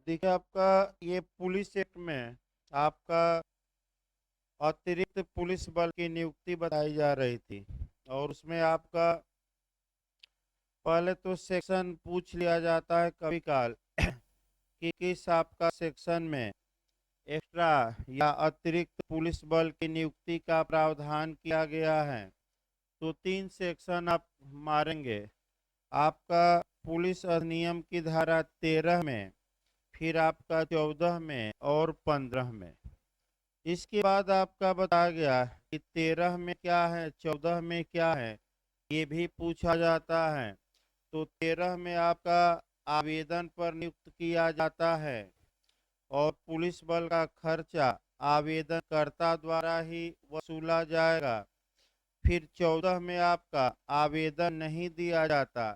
देखिए, आपका ये पुलिस एक्ट में आपका अतिरिक्त पुलिस बल की नियुक्ति बताई जा रही थी। और उसमें आपका पहले तो सेक्शन पूछ लिया जाता है कभी काल कि किस आपका सेक्शन में एक्स्ट्रा या अतिरिक्त पुलिस बल की नियुक्ति का प्रावधान किया गया है। तो 3 सेक्शन आप मारेंगे। आपका पुलिस अधिनियम की धारा 13 में, फिर आपका 14 में और 15 में। इसके बाद आपका बताया गया कि 13 में क्या है, 14 में क्या है, ये भी पूछा जाता है। तो 13 में आपका आवेदन पर नियुक्त किया जाता है और पुलिस बल का खर्चा आवेदनकर्ता द्वारा ही वसूला जाएगा। फिर 14 में आपका आवेदन नहीं दिया जाता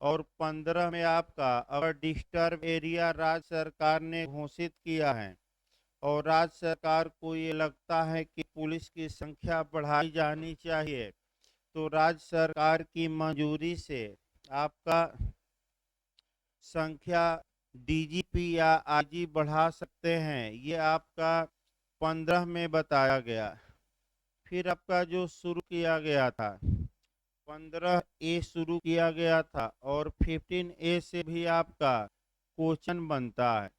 और 15 में आपका अगर डिस्टर्ब एरिया राज्य सरकार ने घोषित किया है और राज्य सरकार को ये लगता है कि पुलिस की संख्या बढ़ाई जानी चाहिए, तो राज्य सरकार की मंजूरी से आपका संख्या डीजीपी या आईजी बढ़ा सकते हैं। ये आपका 15 में बताया गया। फिर आपका जो शुरू किया गया था, 15A शुरू किया गया था और 15A से भी आपका क्वेश्चन बनता है।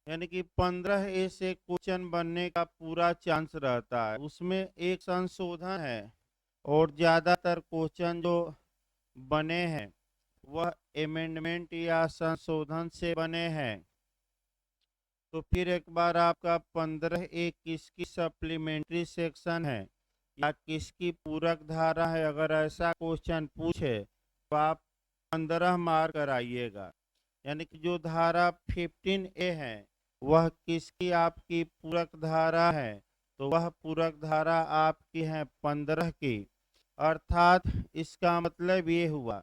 यानी कि 15A से क्वेश्चन बनने का पूरा चांस रहता है। उसमें एक संशोधन है और ज़्यादातर क्वेश्चन जो बने हैं वह अमेंडमेंट या संशोधन से बने हैं। तो फिर एक बार आपका 15A किसकी सप्लीमेंट्री सेक्शन है या किसकी पूरक धारा है, अगर ऐसा क्वेश्चन पूछे तो आप 15 मार्क कराइएगा। यानी कि जो धारा 15A है वह किसकी आपकी पूरक धारा है, तो वह पूरक धारा आपकी है 15 की। अर्थात इसका मतलब ये हुआ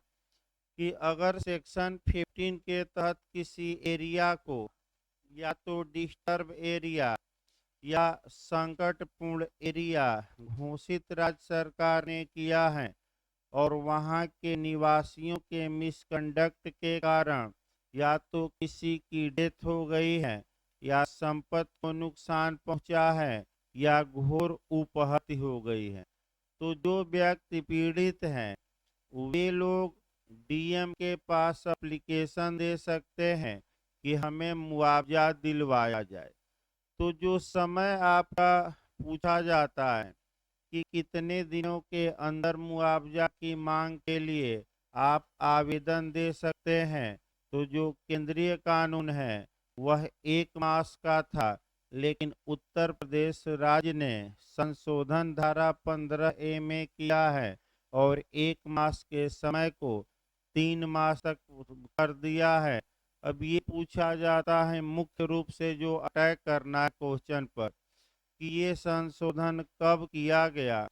कि अगर सेक्शन 15 के तहत किसी एरिया को या तो डिस्टर्ब एरिया या संकटपूर्ण एरिया घोषित राज्य सरकार ने किया है और वहां के निवासियों के मिसकंडक्ट के कारण या तो किसी की डेथ हो गई है या संपत्ति को नुकसान पहुंचा है या घोर उपहत्या हो गई है, तो जो व्यक्ति पीड़ित हैं वे लोग डीएम के पास एप्लीकेशन दे सकते हैं कि हमें मुआवजा दिलवाया जाए। तो जो समय आपका पूछा जाता है कि कितने दिनों के अंदर मुआवजा की मांग के लिए आप आवेदन दे सकते हैं, तो जो केंद्रीय कानून है वह 1 मास का था, लेकिन उत्तर प्रदेश राज्य ने संशोधन धारा 15A में किया है और 1 मास के समय को 3 मास तक कर दिया है। अब ये पूछा जाता है मुख्य रूप से जो अटैक करना है क्वेश्चन पर कि ये संशोधन कब किया गया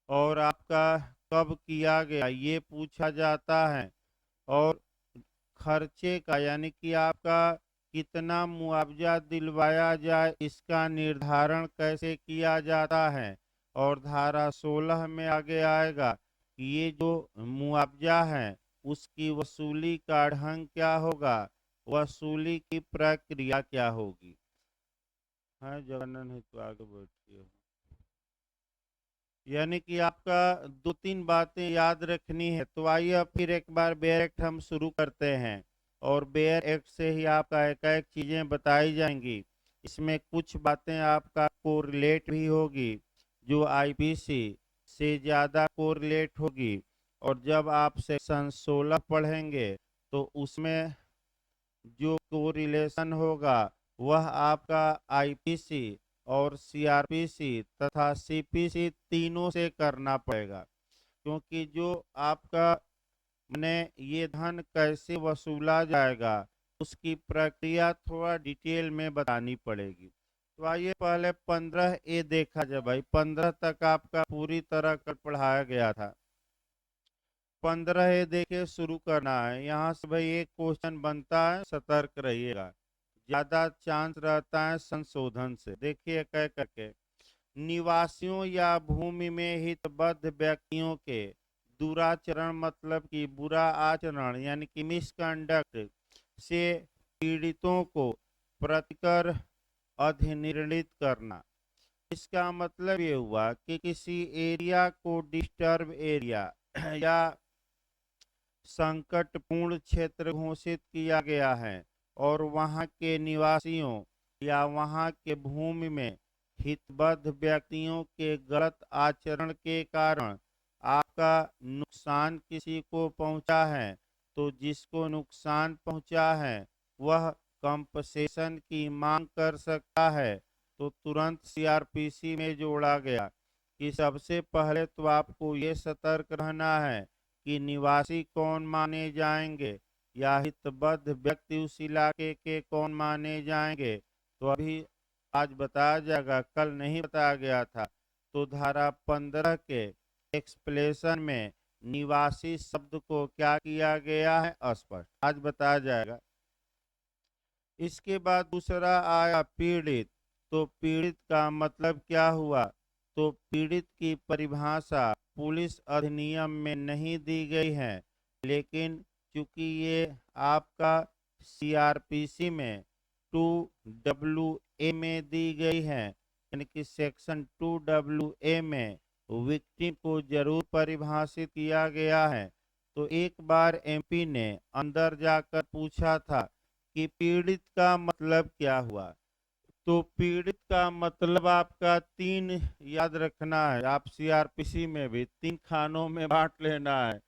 और आपका कब किया गया, ये पूछा जाता है। और खर्चे का यानी कि आपका कितना मुआवजा दिलवाया जाए इसका निर्धारण कैसे किया जाता है। और धारा 16 में आगे आएगा कि ये जो मुआवजा है उसकी वसूली का ढंग क्या होगा, वसूली की प्रक्रिया क्या होगी। है जगन्नाथ हेतु आगे बढ़िए। यानी कि आपका 2-3 बातें याद रखनी है। तो आइए अब फिर एक बार बेयर एक्ट हम शुरू करते हैं और बेयर एक्ट से ही आपका एक एक चीज़ें बताई जाएंगी। इसमें कुछ बातें आपका कोरिलेट भी होगी जो आईपीसी से ज़्यादा कोरिलेट होगी। और जब आप सेक्शन 16 पढ़ेंगे तो उसमें जो कोरिलेशन होगा वह आपका आईपीसी और सीआरपीसी तथा सीपीसी तीनों से करना पड़ेगा, क्योंकि जो आपका ने ये धन कैसे वसूला जाएगा उसकी प्रक्रिया थोड़ा डिटेल में बतानी पड़ेगी। तो आइए पहले 15A देखा जाए। भाई 15 तक आपका पूरी तरह कल पढ़ाया गया था। 15A देखे शुरू करना है। यहाँ से भाई एक क्वेश्चन बनता है, सतर्क रहिएगा, ज्यादा चांस रहता है संशोधन से। देखिए कह करके निवासियों या भूमि में हितबद्ध व्यक्तियों के दुराचरण मतलब कि बुरा आचरण यानी कि मिसकंडक्ट से पीड़ितों को प्रतिकर अधिनिर्णित करना। इसका मतलब ये हुआ कि किसी एरिया को डिस्टर्ब एरिया या संकटपूर्ण क्षेत्र घोषित किया गया है और वहां के निवासियों या वहां के भूमि में हितबद्ध व्यक्तियों के गलत आचरण के कारण आपका नुकसान किसी को पहुंचा है, तो जिसको नुकसान पहुंचा है वह कंपनसेशन की मांग कर सकता है। तो तुरंत सीआरपीसी में जोड़ा गया कि सबसे पहले तो आपको ये सतर्क रहना है कि निवासी कौन माने जाएंगे या हितबद्ध व्यक्ति उस इलाके के कौन माने जाएंगे। तो अभी आज बताया जाएगा, कल नहीं बताया गया था। तो धारा 15 के एक्सप्लेशन में निवासी शब्द को क्या किया गया है स्पष्ट, आज बताया जाएगा। इसके बाद दूसरा आया पीड़ित। तो पीड़ित का मतलब क्या हुआ? तो पीड़ित की परिभाषा पुलिस अधिनियम में नहीं दी गई है, लेकिन चूंकि ये आपका सीआरपीसी में 2WA में दी गई है, यानी कि सेक्शन 2WA में विक्टिम को जरूर परिभाषित किया गया है। तो एक बार एमपी ने अंदर जाकर पूछा था कि पीड़ित का मतलब क्या हुआ। तो पीड़ित का मतलब आपका 3 याद रखना है, आप सीआरपीसी में भी 3 खानों में बांट लेना है।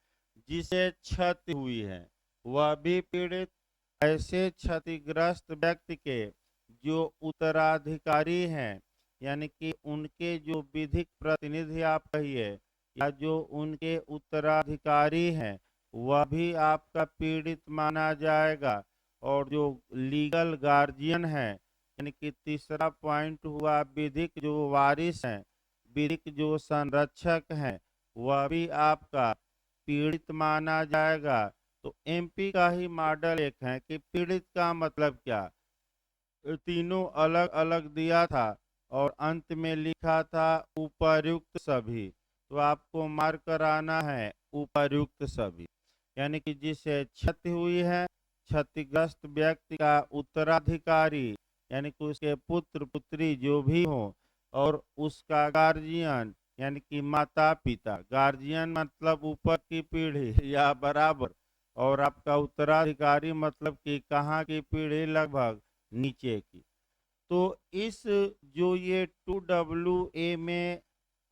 जिसे क्षति हुई है वह भी पीड़ित, ऐसे क्षतिग्रस्त व्यक्ति के जो उत्तराधिकारी हैं, यानी कि उनके जो विधिक प्रतिनिधि आप कहिए या जो उनके उत्तराधिकारी हैं वह भी आपका पीड़ित माना जाएगा। और जो लीगल गार्जियन है, यानी कि तीसरा पॉइंट हुआ विधिक जो वारिस हैं, विधिक जो संरक्षक हैं, वह भी आपका पीड़ित माना जाएगा। तो एमपी का ही मॉडल एक है कि पीड़ित का मतलब क्या, तीनों अलग अलग दिया था और अंत में लिखा था उपर्युक्त सभी। तो आपको मार्क कराना है उपर्युक्त सभी, यानी कि जिसे क्षति हुई है, क्षतिग्रस्त व्यक्ति का उत्तराधिकारी यानी कि उसके पुत्र पुत्री जो भी हो, और उसका गार्जियन यानी कि माता पिता, गार्जियन मतलब ऊपर की पीढ़ी या बराबर, और आपका उत्तराधिकारी मतलब कि कहाँ की पीढ़ी, लगभग नीचे की। तो इस जो ये 2WA में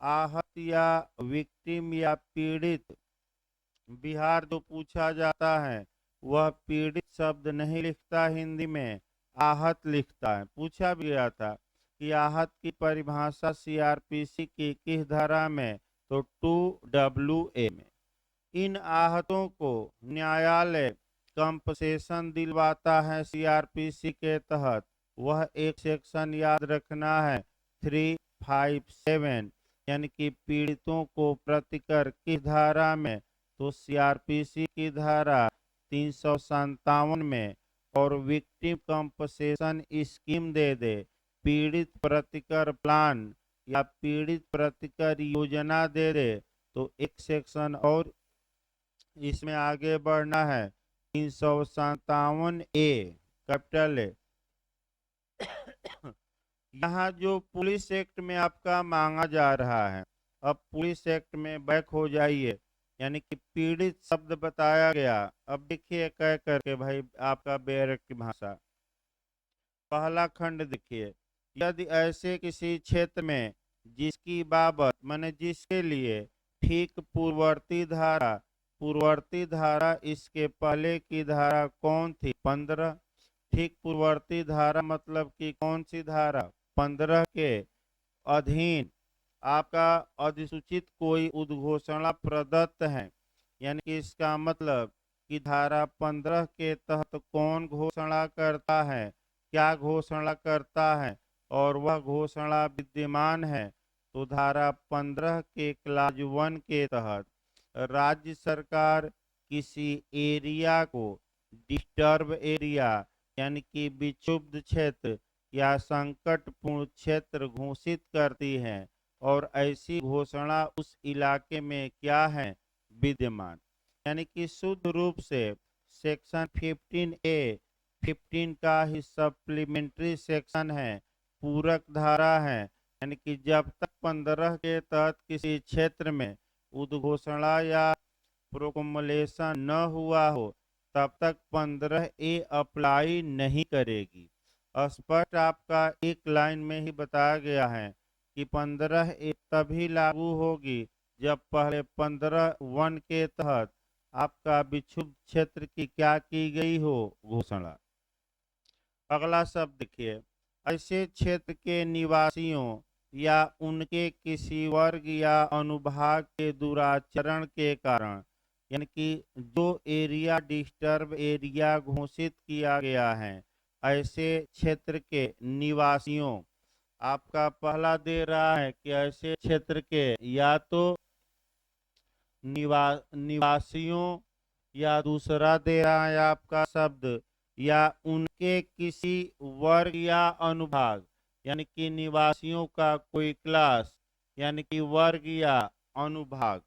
आहत या विक्टिम या पीड़ित बिहार जो पूछा जाता है वह पीड़ित शब्द नहीं लिखता, हिंदी में आहत लिखता है। पूछा भी गया था कि आहत की परिभाषा सीआरपीसी की किस धारा में, तो 2WA में। इन आहतों को न्यायालय कंपनसेशन दिलवाता है सीआरपीसी के तहत। वह एक सेक्शन याद रखना है 357, यानी कि पीड़ितों को प्रतिकर किस धारा में, तो सीआरपीसी की धारा 357 में। और विक्टिम कंपनसेशन स्कीम दे दे, पीड़ित प्रतिकर प्लान या पीड़ित प्रतिकर योजना दे दे, तो एक सेक्शन और इसमें आगे बढ़ना है 357A कैपिटल ए। यहाँ जो पुलिस एक्ट में आपका मांगा जा रहा है, अब पुलिस एक्ट में बैक हो जाइए, यानी कि पीड़ित शब्द बताया गया। अब देखिए कह करके भाई आपका बैरक की भाषा, पहला खंड देखिए, यदि ऐसे किसी क्षेत्र में जिसकी बाबत माने जिसके लिए ठीक पूर्ववर्ती धारा इसके पहले की धारा कौन थी, 15। ठीक पूर्ववर्ती धारा मतलब कि कौन सी धारा, 15 के अधीन आपका अधिसूचित कोई उद्घोषणा प्रदत्त है। यानी कि इसका मतलब कि धारा 15 के तहत कौन घोषणा करता है, क्या घोषणा करता है, और वह घोषणा विद्यमान है। तो धारा 15 के क्लाज 1 के तहत राज्य सरकार किसी एरिया को डिस्टर्ब एरिया यानी कि विक्षुब्ध क्षेत्र या संकटपूर्ण क्षेत्र घोषित करती है, और ऐसी घोषणा उस इलाके में क्या है, विद्यमान। यानी कि शुद्ध रूप से सेक्शन 15A 15 का ही सप्लीमेंट्री सेक्शन है, पूरक धारा है। यानी कि जब तक 15 के तहत किसी क्षेत्र में उद्घोषणा या प्रोकमलेशन न हुआ हो तब तक 15 ए अप्लाई नहीं करेगी। स्पष्ट आपका एक लाइन में ही बताया गया है कि 15 ए तभी लागू होगी जब पहले 15 वन के तहत आपका विक्षुब्ध क्षेत्र की क्या की गई हो, घोषणा। अगला शब्द देखिए, ऐसे क्षेत्र के निवासियों या उनके किसी वर्ग या अनुभाग के दुराचरण के कारण, यानी कि जो एरिया डिस्टर्ब एरिया घोषित किया गया है, ऐसे क्षेत्र के निवासियों, आपका पहला दे रहा है कि ऐसे क्षेत्र के या तो निवासियों, या दूसरा दे रहा है आपका शब्द या उनके किसी वर्ग या अनुभाग, यानी कि निवासियों का कोई क्लास यानी कि वर्ग या अनुभाग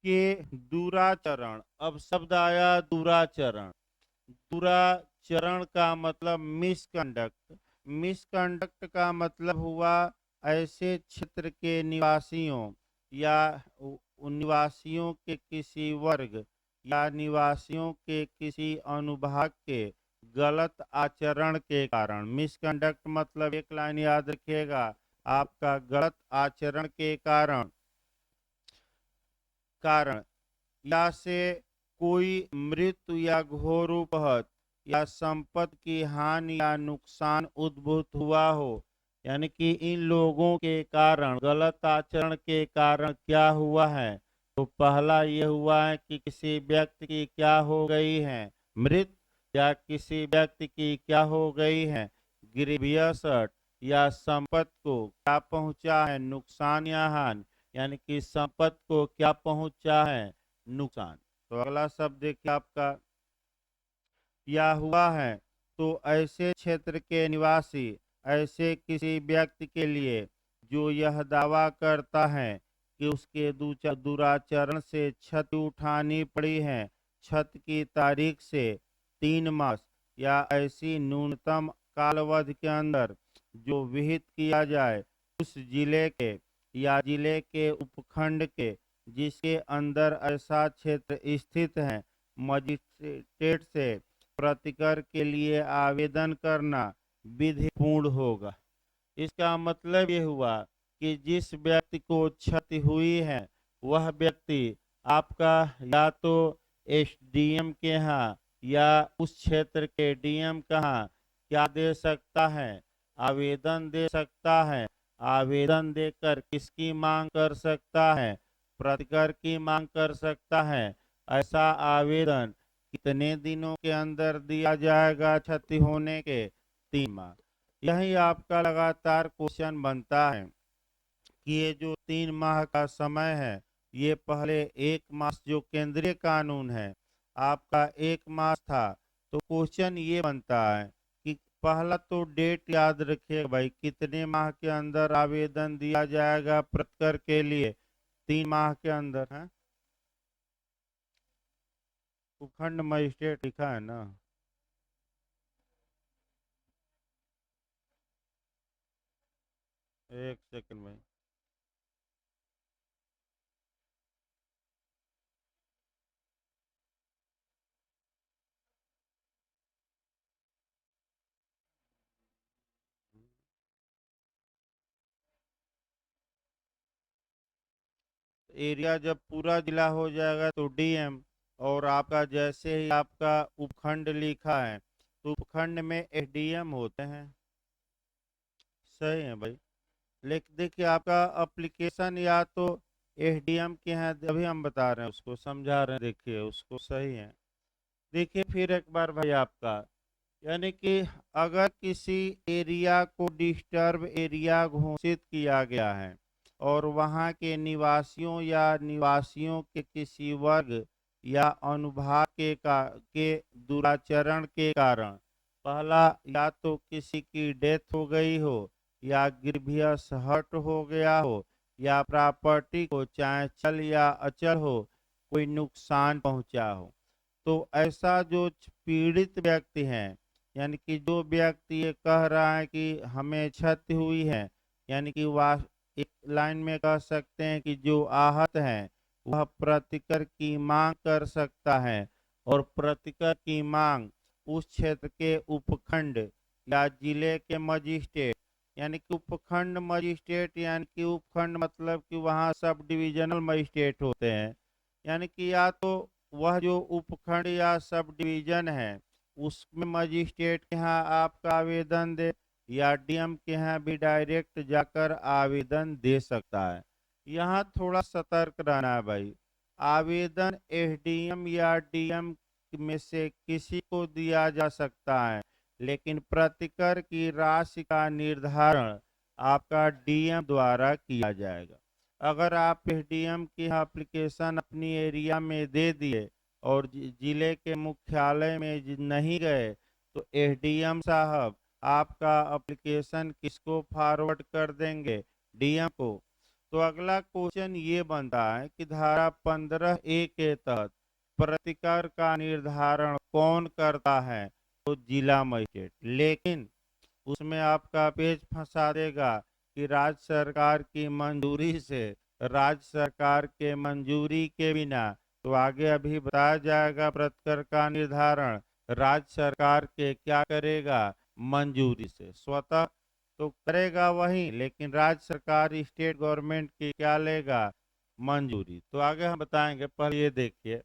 के दुराचरण। अब शब्द आया दुराचरण। दुराचरण का मतलब मिसकंडक्ट। मिसकंडक्ट का मतलब हुआ ऐसे क्षेत्र के निवासियों या निवासियों के किसी वर्ग या निवासियों के किसी अनुभाग के गलत आचरण के कारण। मिसकंडक्ट मतलब एक लाइन याद रखिएगा, आपका गलत आचरण के कारण या से कोई मृत्यु या घोर उपहत या संपत्ति की हानि या नुकसान उद्भूत हुआ हो। यानी कि इन लोगों के कारण, गलत आचरण के कारण क्या हुआ है, तो पहला ये हुआ है कि किसी व्यक्ति की क्या हो गई है, मृत्यु, या किसी व्यक्ति की क्या हो गई है, ग्रीवियस हर्ट, या संपत्ति को क्या पहुंचा है, नुकसान या हानि, यानी कि संपत्ति को क्या पहुंचा है, नुकसान। तो अगला शब्द देखिए आपका, या हुआ है तो ऐसे क्षेत्र के निवासी ऐसे किसी व्यक्ति के लिए जो यह दावा करता है कि उसके दुराचरण से क्षति उठानी पड़ी है, क्षति की तारीख से 3 मास या ऐसी न्यूनतम कालावधि के अंदर जो विहित किया जाए उस जिले के या जिले के उपखंड के जिसके अंदर ऐसा क्षेत्र स्थित है, मजिस्ट्रेट से प्रतिकर के लिए आवेदन करना विधिपूर्ण होगा। इसका मतलब ये हुआ कि जिस व्यक्ति को क्षति हुई है वह व्यक्ति आपका या तो एसडीएम के यहाँ या उस क्षेत्र के डीएम कहाँ क्या दे सकता है, आवेदन दे सकता है। आवेदन देकर किसकी मांग कर सकता है, प्रतिकर की मांग कर सकता है। ऐसा आवेदन कितने दिनों के अंदर दिया जाएगा, क्षति होने के 3 माह। यही आपका लगातार क्वेश्चन बनता है कि ये जो 3 माह का समय है, ये पहले 1 मास जो केंद्रीय कानून है आपका 1 मास था, तो क्वेश्चन ये बनता है कि पहला तो डेट याद रखिए भाई, कितने माह के अंदर आवेदन दिया जाएगा प्रतिकर के लिए, 3 माह के अंदर है। उपखंड मजिस्ट्रेट लिखा है ना, एक सेकंड भाई। एरिया जब पूरा जिला हो जाएगा तो डीएम, और आपका जैसे ही आपका उपखंड लिखा है तो उपखंड में एसडीएम होते हैं। सही है भाई। लेकिन देखिए आपका एप्लीकेशन या तो एसडीएम के हैं, अभी हम बता रहे हैं उसको समझा रहे हैं, देखिए उसको सही है। देखिए फिर एक बार भाई आपका, यानी कि अगर किसी एरिया को डिस्टर्ब एरिया घोषित किया गया है और वहाँ के निवासियों या निवासियों के किसी वर्ग या अनुभाग के दुराचरण के कारण, पहला या तो किसी की डेथ हो गई हो या ग्रीवियस हर्ट हो गया हो या प्रॉपर्टी को चाहे चल या अचल हो कोई नुकसान पहुंचा हो, तो ऐसा जो पीड़ित व्यक्ति हैं यानी कि जो व्यक्ति ये कह रहा है कि हमें क्षति हुई है, यानी कि वह एक लाइन में कह सकते हैं कि जो आहत है वह प्रतिकर की मांग कर सकता है, और प्रतिकर की मांग उस क्षेत्र के उपखंड या जिले के मजिस्ट्रेट, यानी कि उपखंड मजिस्ट्रेट, यानी कि उपखंड मतलब कि वहाँ सब डिविजनल मजिस्ट्रेट होते हैं, यानी कि या तो वह जो उपखंड या सब डिवीजन है उसमें मजिस्ट्रेट के यहाँ आपका आवेदन दे, या डीएम के यहाँ भी डायरेक्ट जाकर आवेदन दे सकता है। यहाँ थोड़ा सतर्क रहना है भाई। आवेदन एसडीएम या डीएम में से किसी को दिया जा सकता है, लेकिन प्रतिकर की राशि का निर्धारण आपका डीएम द्वारा किया जाएगा। अगर आप एसडीएम की एप्लीकेशन अपनी एरिया में दे दिए और जिले के मुख्यालय में नहीं गए, तो एसडीएम साहब आपका एप्लीकेशन किसको फॉरवर्ड कर देंगे? डीएम को। तो अगला क्वेश्चन ये बनता है कि धारा 15A के तहत प्रतिकर का निर्धारण कौन करता है? तो जिला मजिस्ट्रेट। लेकिन उसमें आपका पेज फंसा देगा कि राज्य सरकार की मंजूरी से, राज्य सरकार के मंजूरी के बिना। तो आगे अभी बताया जाएगा प्रतिकर का निर्धारण राज्य सरकार के क्या करेगा? मंजूरी से। स्वतः तो करेगा वही, लेकिन राज्य सरकार स्टेट गवर्नमेंट की क्या लेगा? मंजूरी। तो आगे हम बताएंगे, पहले ये देखिए।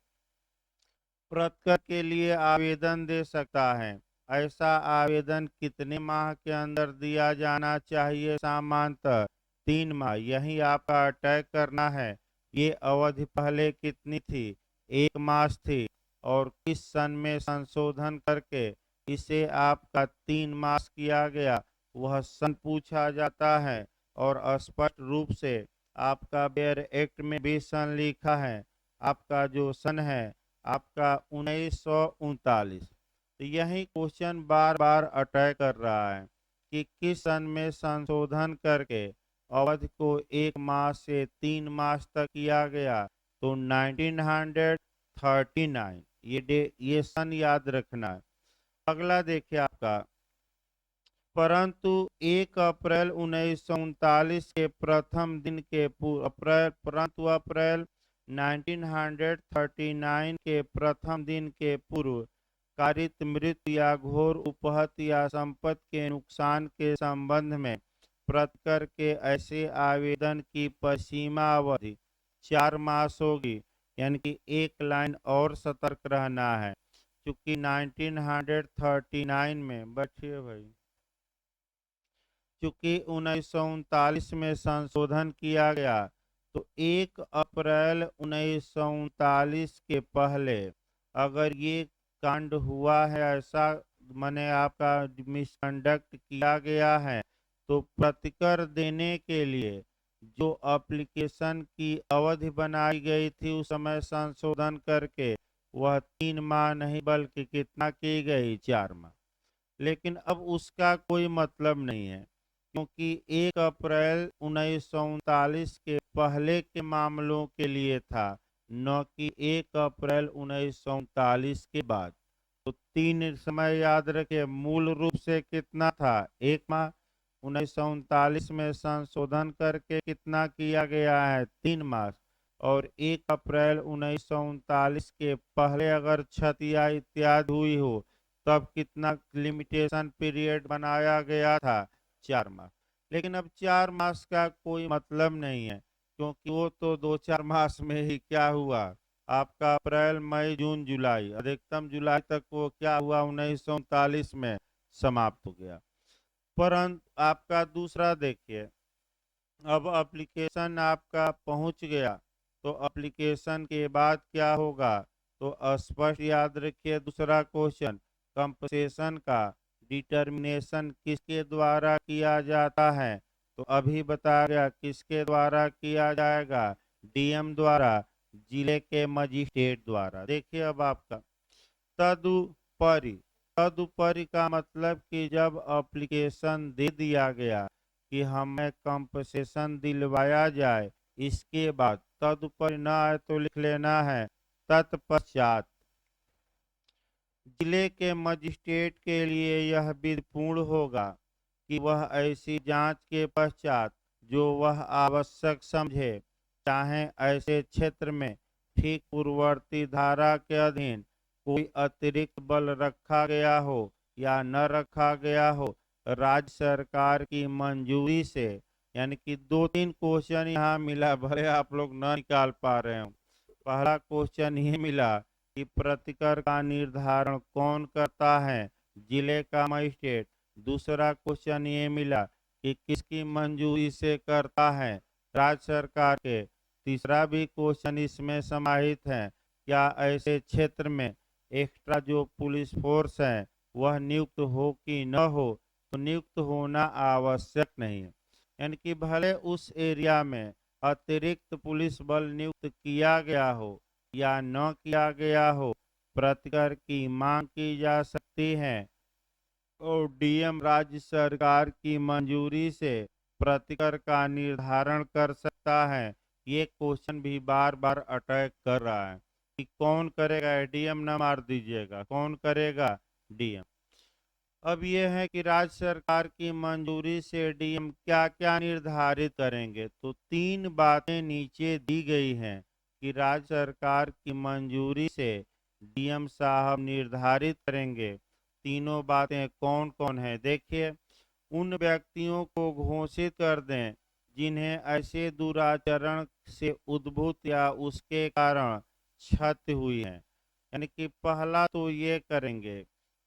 प्रतिकर के लिए आवेदन दे सकता है। ऐसा आवेदन कितने माह के अंदर दिया जाना चाहिए? सामान्यतः 3 माह। यही आपका तय करना है। ये अवधि पहले कितनी थी? 1 मास थी, और किस सन में संशोधन करके इसे आपका 3 मास किया गया, वह सन पूछा जाता है। और स्पष्ट रूप से आपका बेयर एक्ट में भी सन लिखा है। आपका जो सन है आपका 1939। तो यही क्वेश्चन बार बार अटैक कर रहा है कि किस सन में संशोधन करके अवधि को 1 माह से 3 मास तक किया गया? तो 1939। ये सन याद रखना है। अगला देखिए आपका, परंतु 1 अप्रैल 1939 के प्रथम दिन के अप्रैल 1939 के प्रथम दिन के पूर्व कारित मृत्यु या घोर उपहत या संपत्ति के नुकसान के संबंध में प्रतिकर के ऐसे आवेदन की सीमा अवधि 4 मास होगी। यानी कि एक लाइन और सतर्क रहना है, क्योंकि 1939 में, बैठिए भाई, चूंकि 1939 में संशोधन किया गया, तो 1 अप्रैल 1939 के पहले अगर ये कांड हुआ है, ऐसा माने आपका मिसकंडक्ट किया गया है, तो प्रतिकर देने के लिए जो एप्लीकेशन की अवधि बनाई गई थी उस समय संशोधन करके वह 3 माह नहीं बल्कि कितना की गई? 4 माह। लेकिन अब उसका कोई मतलब नहीं है, क्योंकि 1 अप्रैल 1939 के पहले के मामलों के लिए था, न कि 1 अप्रैल 1939 के बाद। तो 3 समय याद रखे। मूल रूप से कितना था? 1 माह। 1939 में संशोधन करके कितना किया गया है? 3 मास। और 1 अप्रैल 1939 के पहले अगर क्षति या इत्यादि हुई हो तब कितना लिमिटेशन पीरियड बनाया गया था? 4 मास। लेकिन अब 4 मास का कोई मतलब नहीं है, क्योंकि वो तो 2-4 मास में ही क्या हुआ? आपका अप्रैल मई जून जुलाई, अधिकतम जुलाई तक वो क्या हुआ? 1939 में समाप्त हो गया। परंतु आपका दूसरा देखिए, अब एप्लीकेशन आपका पहुंच गया, तो एप्लीकेशन के बाद क्या होगा? तो स्पष्ट याद रखिए दूसरा क्वेश्चन, कंपनसेशन का डिटर्मिनेशन किसके द्वारा किया जाता है? तो अभी बताया गया किसके द्वारा किया जाएगा? डीएम द्वारा, जिले के मजिस्ट्रेट द्वारा। देखिए अब आपका तदुपरि। तदुपरि का मतलब कि जब एप्लीकेशन दे दिया गया कि हमें कंपनसेशन दिलवाया जाए, इसके बाद तदुपरि न आए तो लिख लेना है तत्पश्चात। जिले के मजिस्ट्रेट के लिए यह विधिपूर्ण होगा कि वह ऐसी जांच के पश्चात जो वह आवश्यक समझे, चाहे ऐसे क्षेत्र में ठीक पूर्ववर्ती धारा के अधीन कोई अतिरिक्त बल रखा गया हो या न रखा गया हो, राज्य सरकार की मंजूरी से, यानी कि दो तीन क्वेश्चन यहाँ मिला, भले आप लोग न निकाल पा रहे हो। पहला क्वेश्चन ये मिला कि प्रतिकर का निर्धारण कौन करता है, जिले का मजिस्ट्रेट। दूसरा क्वेश्चन ये मिला कि किसकी मंजूरी से करता है, राज्य सरकार के। तीसरा भी क्वेश्चन इसमें समाहित है, क्या ऐसे क्षेत्र में एक्स्ट्रा जो पुलिस फोर्स है वह नियुक्त हो कि न हो, तो नियुक्त होना आवश्यक नहीं है। यानी कि भले उस एरिया में अतिरिक्त पुलिस बल नियुक्त किया गया हो या न किया गया हो, प्रतिकर की मांग की जा सकती है और डीएम राज्य सरकार की मंजूरी से प्रतिकर का निर्धारण कर सकता है। ये क्वेश्चन भी बार बार अटैक कर रहा है कि कौन करेगा, डीएम न मार दीजिएगा, कौन करेगा, डीएम। अब यह है कि राज्य सरकार की मंजूरी से डीएम क्या क्या निर्धारित करेंगे, तो तीन बातें नीचे दी गई हैं कि राज्य सरकार की मंजूरी से डीएम साहब निर्धारित करेंगे। तीनों बातें कौन कौन है, देखिए। उन व्यक्तियों को घोषित कर दें जिन्हें ऐसे दुराचरण से उद्भूत या उसके कारण क्षति हुई है। यानी कि पहला तो ये करेंगे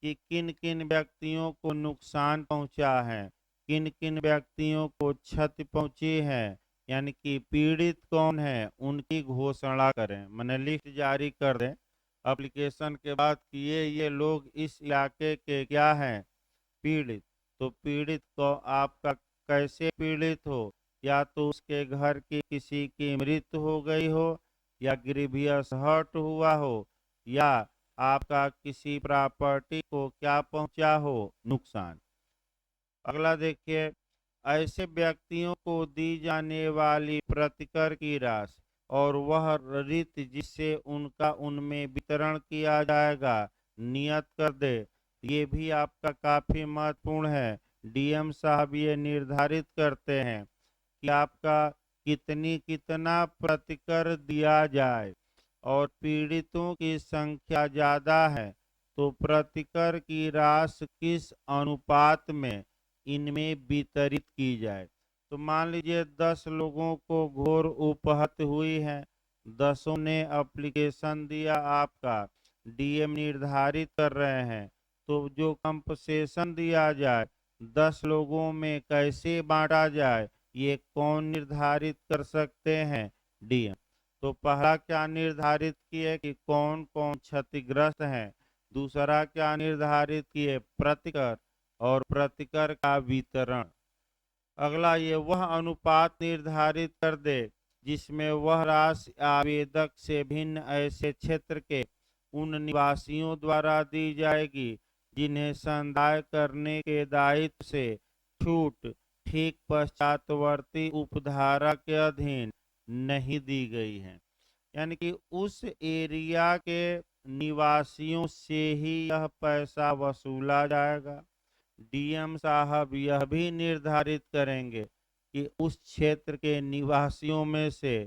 कि किन किन व्यक्तियों को नुकसान पहुंचा है, किन किन व्यक्तियों को क्षति पहुंची है, यानी कि पीड़ित कौन है, उनकी घोषणा करें, मैंने लिस्ट जारी कर दें एप्लीकेशन के बाद कि ये लोग इस इलाके के क्या हैं, पीड़ित। तो पीड़ित को आपका कैसे पीड़ित हो, या तो उसके घर की किसी की मृत्यु हो गई हो, या ग्रीवियस हर्ट हुआ हो, या आपका किसी प्रॉपर्टी को क्या पहुंचा हो, नुकसान। अगला देखिए, ऐसे व्यक्तियों को दी जाने वाली प्रतिकर की राशि और वह रीति जिससे उनका उनमें वितरण किया जाएगा नियत कर दे। ये भी आपका काफी महत्वपूर्ण है। डीएम साहब ये निर्धारित करते हैं कि आपका कितना प्रतिकर दिया जाए, और पीड़ितों की संख्या ज्यादा है तो प्रतिकर की राशि किस अनुपात में इनमें वितरित की जाए। तो मान लीजिए 10 लोगों को घोर उपहत हुई है, 10 ने एप्लीकेशन दिया, आपका डीएम निर्धारित कर रहे हैं, तो जो कंपसेशन दिया जाए 10 लोगों में कैसे बांटा जाए, ये कौन निर्धारित कर सकते हैं, डीएम। तो पहला क्या निर्धारित किए कि कौन कौन क्षतिग्रस्त हैं, दूसरा क्या निर्धारित किए, प्रतिकर और प्रतिकर का वितरण। अगला ये वह अनुपात निर्धारित कर दे जिसमें वह राशि आवेदक से भिन्न ऐसे क्षेत्र के उन निवासियों द्वारा दी जाएगी जिन्हें संदाय करने के दायित्व से छूट ठीक पश्चातवर्ती उपधारा के अधीन नहीं दी गई है। यानी कि उस एरिया के निवासियों से ही यह पैसा वसूला जाएगा। डीएम साहब यह भी निर्धारित करेंगे कि उस क्षेत्र के निवासियों में से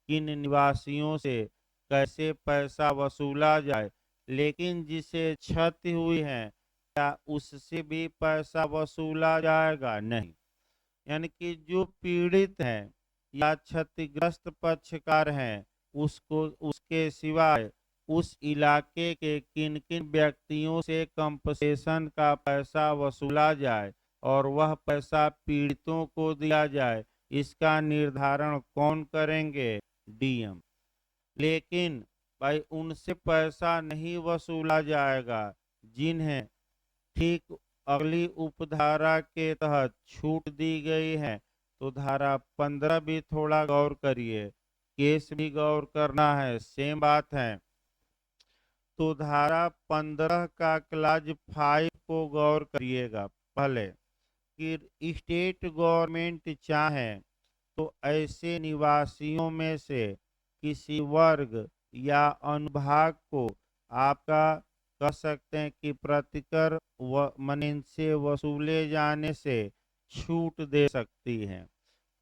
किन निवासियों से कैसे पैसा वसूला जाए, लेकिन जिसे क्षति हुई है क्या उससे भी पैसा वसूला जाएगा, नहीं। यानी कि जो पीड़ित हैं या क्षतिग्रस्त पक्षकार हैं, उसको उसके सिवाय उस इलाके के किन किन व्यक्तियों से कंपसेशन का पैसा वसूला जाए और वह पैसा पीड़ितों को दिया जाए, इसका निर्धारण कौन करेंगे, डीएम। लेकिन भाई उनसे पैसा नहीं वसूला जाएगा जिन्हें ठीक अगली उपधारा के तहत छूट दी गई है। तो धारा 15 भी थोड़ा गौर करिए, केस भी गौर करना है, सेम बात है। तो धारा 15 का क्लाज 5 को गौर करिएगा पहले, कि स्टेट गवर्नमेंट चाहे तो ऐसे निवासियों में से किसी वर्ग या अनुभाग को आपका कह सकते हैं कि प्रतिकर व मन इनसे वसूले जाने से छूट दे सकती है।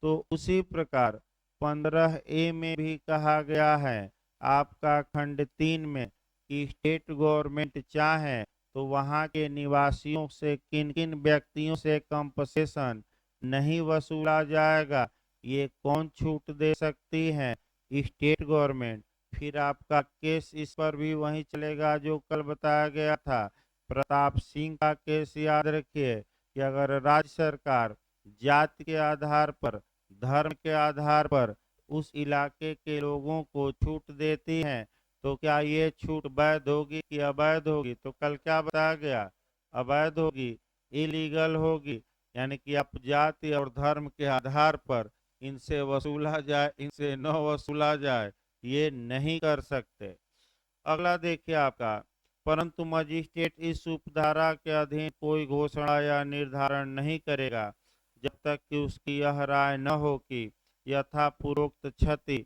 तो उसी प्रकार 15A में भी कहा गया है आपका खंड 3 में कि स्टेट गवर्नमेंट चाहे तो वहाँ के निवासियों से किन किन व्यक्तियों से कंपनसेशन नहीं वसूला जाएगा, ये कौन छूट दे सकती है? State government. फिर आपका केस इस पर भी वही चलेगा जो कल बताया गया था। प्रताप सिंह का केस याद रखिए कि अगर राज्य सरकार जाति के आधार पर, धर्म के आधार पर उस इलाके के लोगों को छूट देती है तो क्या ये छूट वैध होगी कि अवैध होगी? तो कल क्या बताया गया? अवैध होगी, इलीगल होगी। यानी कि आप जाति और धर्म के आधार पर इनसे वसूला जाए, इनसे न वसूला जाए, ये नहीं कर सकते। अगला देखिए आपका, परंतु मजिस्ट्रेट इस उपधारा के अधीन कोई घोषणा या निर्धारण नहीं करेगा जब तक कि उसकी यह राय न हो कि यथापूर्वोक्त क्षति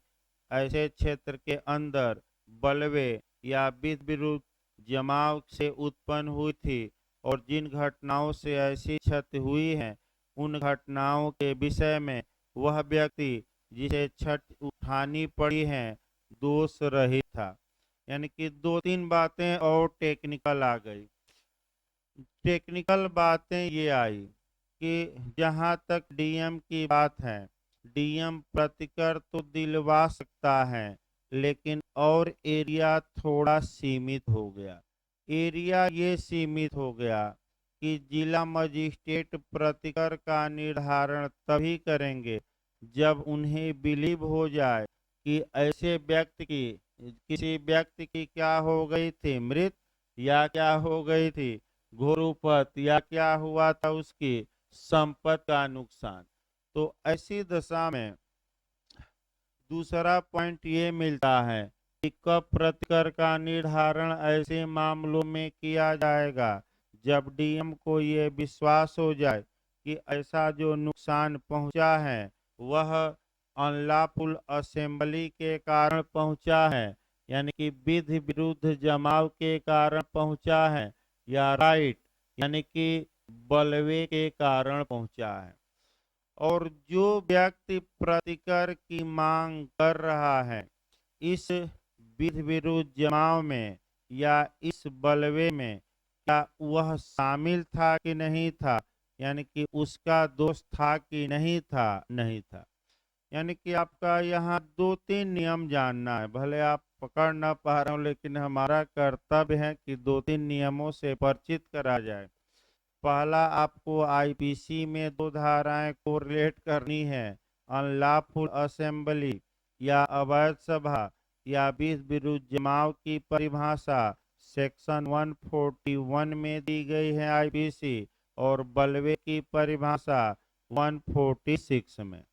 ऐसे क्षेत्र के अंदर बलवे या विध विरुद्ध जमाव से उत्पन्न हुई थी और जिन घटनाओं से ऐसी क्षति हुई है उन घटनाओं के विषय में वह व्यक्ति जिसे क्षति उठानी पड़ी है दोष रहित था। यानी कि दो तीन बातें और टेक्निकल आ गई। टेक्निकल बातें ये आई कि जहां तक डीएम की बात है, डीएम प्रतिकर तो दिलवा सकता है लेकिन और एरिया थोड़ा सीमित हो गया। एरिया ये सीमित हो गया कि जिला मजिस्ट्रेट प्रतिकर का निर्धारण तभी करेंगे जब उन्हें बिलीव हो जाए कि ऐसे व्यक्ति की, किसी व्यक्ति की क्या हो गई थी, मृत, या क्या हो गई थी, घोरुपत, या क्या हुआ था उसकी संपत्ति का नुकसान। तो ऐसी दशा में दूसरा पॉइंट ये मिलता है कि कब प्रतिकर का निर्धारण ऐसे मामलों में किया जाएगा जब डीएम को ये विश्वास हो जाए कि ऐसा जो नुकसान पहुंचा है वह अनलॉफुल असेंबली के कारण पहुंचा है, यानी कि विधि विरुद्ध जमाव के कारण पहुंचा है, या राइट यानी कि बलवे के कारण पहुंचा है। और जो व्यक्ति प्रतिकर की मांग कर रहा है इस विधि विरुद्ध जमाव में या इस बलवे में, क्या वह शामिल था कि नहीं था, यानी कि उसका दोष था कि नहीं था? नहीं था। यानी कि आपका यहाँ दो तीन नियम जानना है। भले आप पकड़ ना पा रहे हो लेकिन हमारा कर्तव्य है कि दो तीन नियमों से परिचित करा जाए। पहला, आपको आईपीसी में दो धाराएं कोरिलेट करनी है, अनलॉफुल असेंबली या अवैध सभा या विधि विरुद्ध जमाव की परिभाषा सेक्शन 141 में दी गई है आईपीसी और बलवे की परिभाषा 146 में।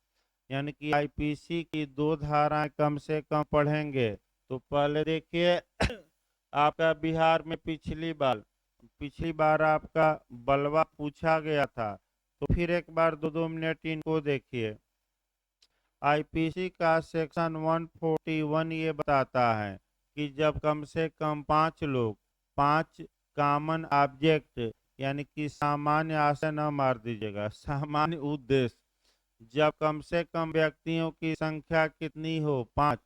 यानी कि आईपीसी की दो धाराएं कम से कम पढ़ेंगे। तो पहले देखिए आपका बिहार में पिछली बार आपका बलवा पूछा गया था, तो फिर एक बार दो दो मिनट इनको देखिए। आईपीसी का सेक्शन 141 ये बताता है कि जब कम से कम 5 लोग, 5 कॉमन ऑब्जेक्ट यानी कि सामान्य आशय न मार दीजिएगा, सामान्य उद्देश्य, जब कम से कम व्यक्तियों की संख्या कितनी हो, 5,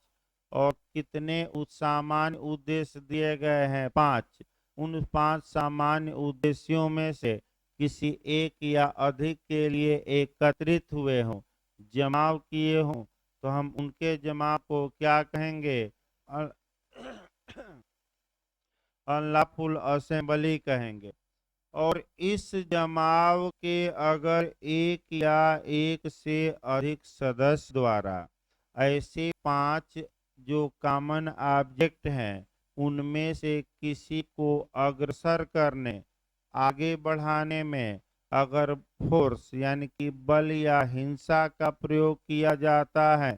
और कितने सामान्य उद्देश्य दिए गए हैं, 5, उन 5 सामान्य उद्देश्यों में से किसी एक या अधिक के लिए एकत्रित हुए हों, जमाव किए हों, तो हम उनके जमाव को क्या कहेंगे? अनलॉफुल असेंबली कहेंगे। और इस जमाव के अगर एक या एक से अधिक सदस्य द्वारा ऐसे 5 जो कॉमन ऑब्जेक्ट हैं उनमें से किसी को अग्रसर करने, आगे बढ़ाने में अगर फोर्स यानी कि बल या हिंसा का प्रयोग किया जाता है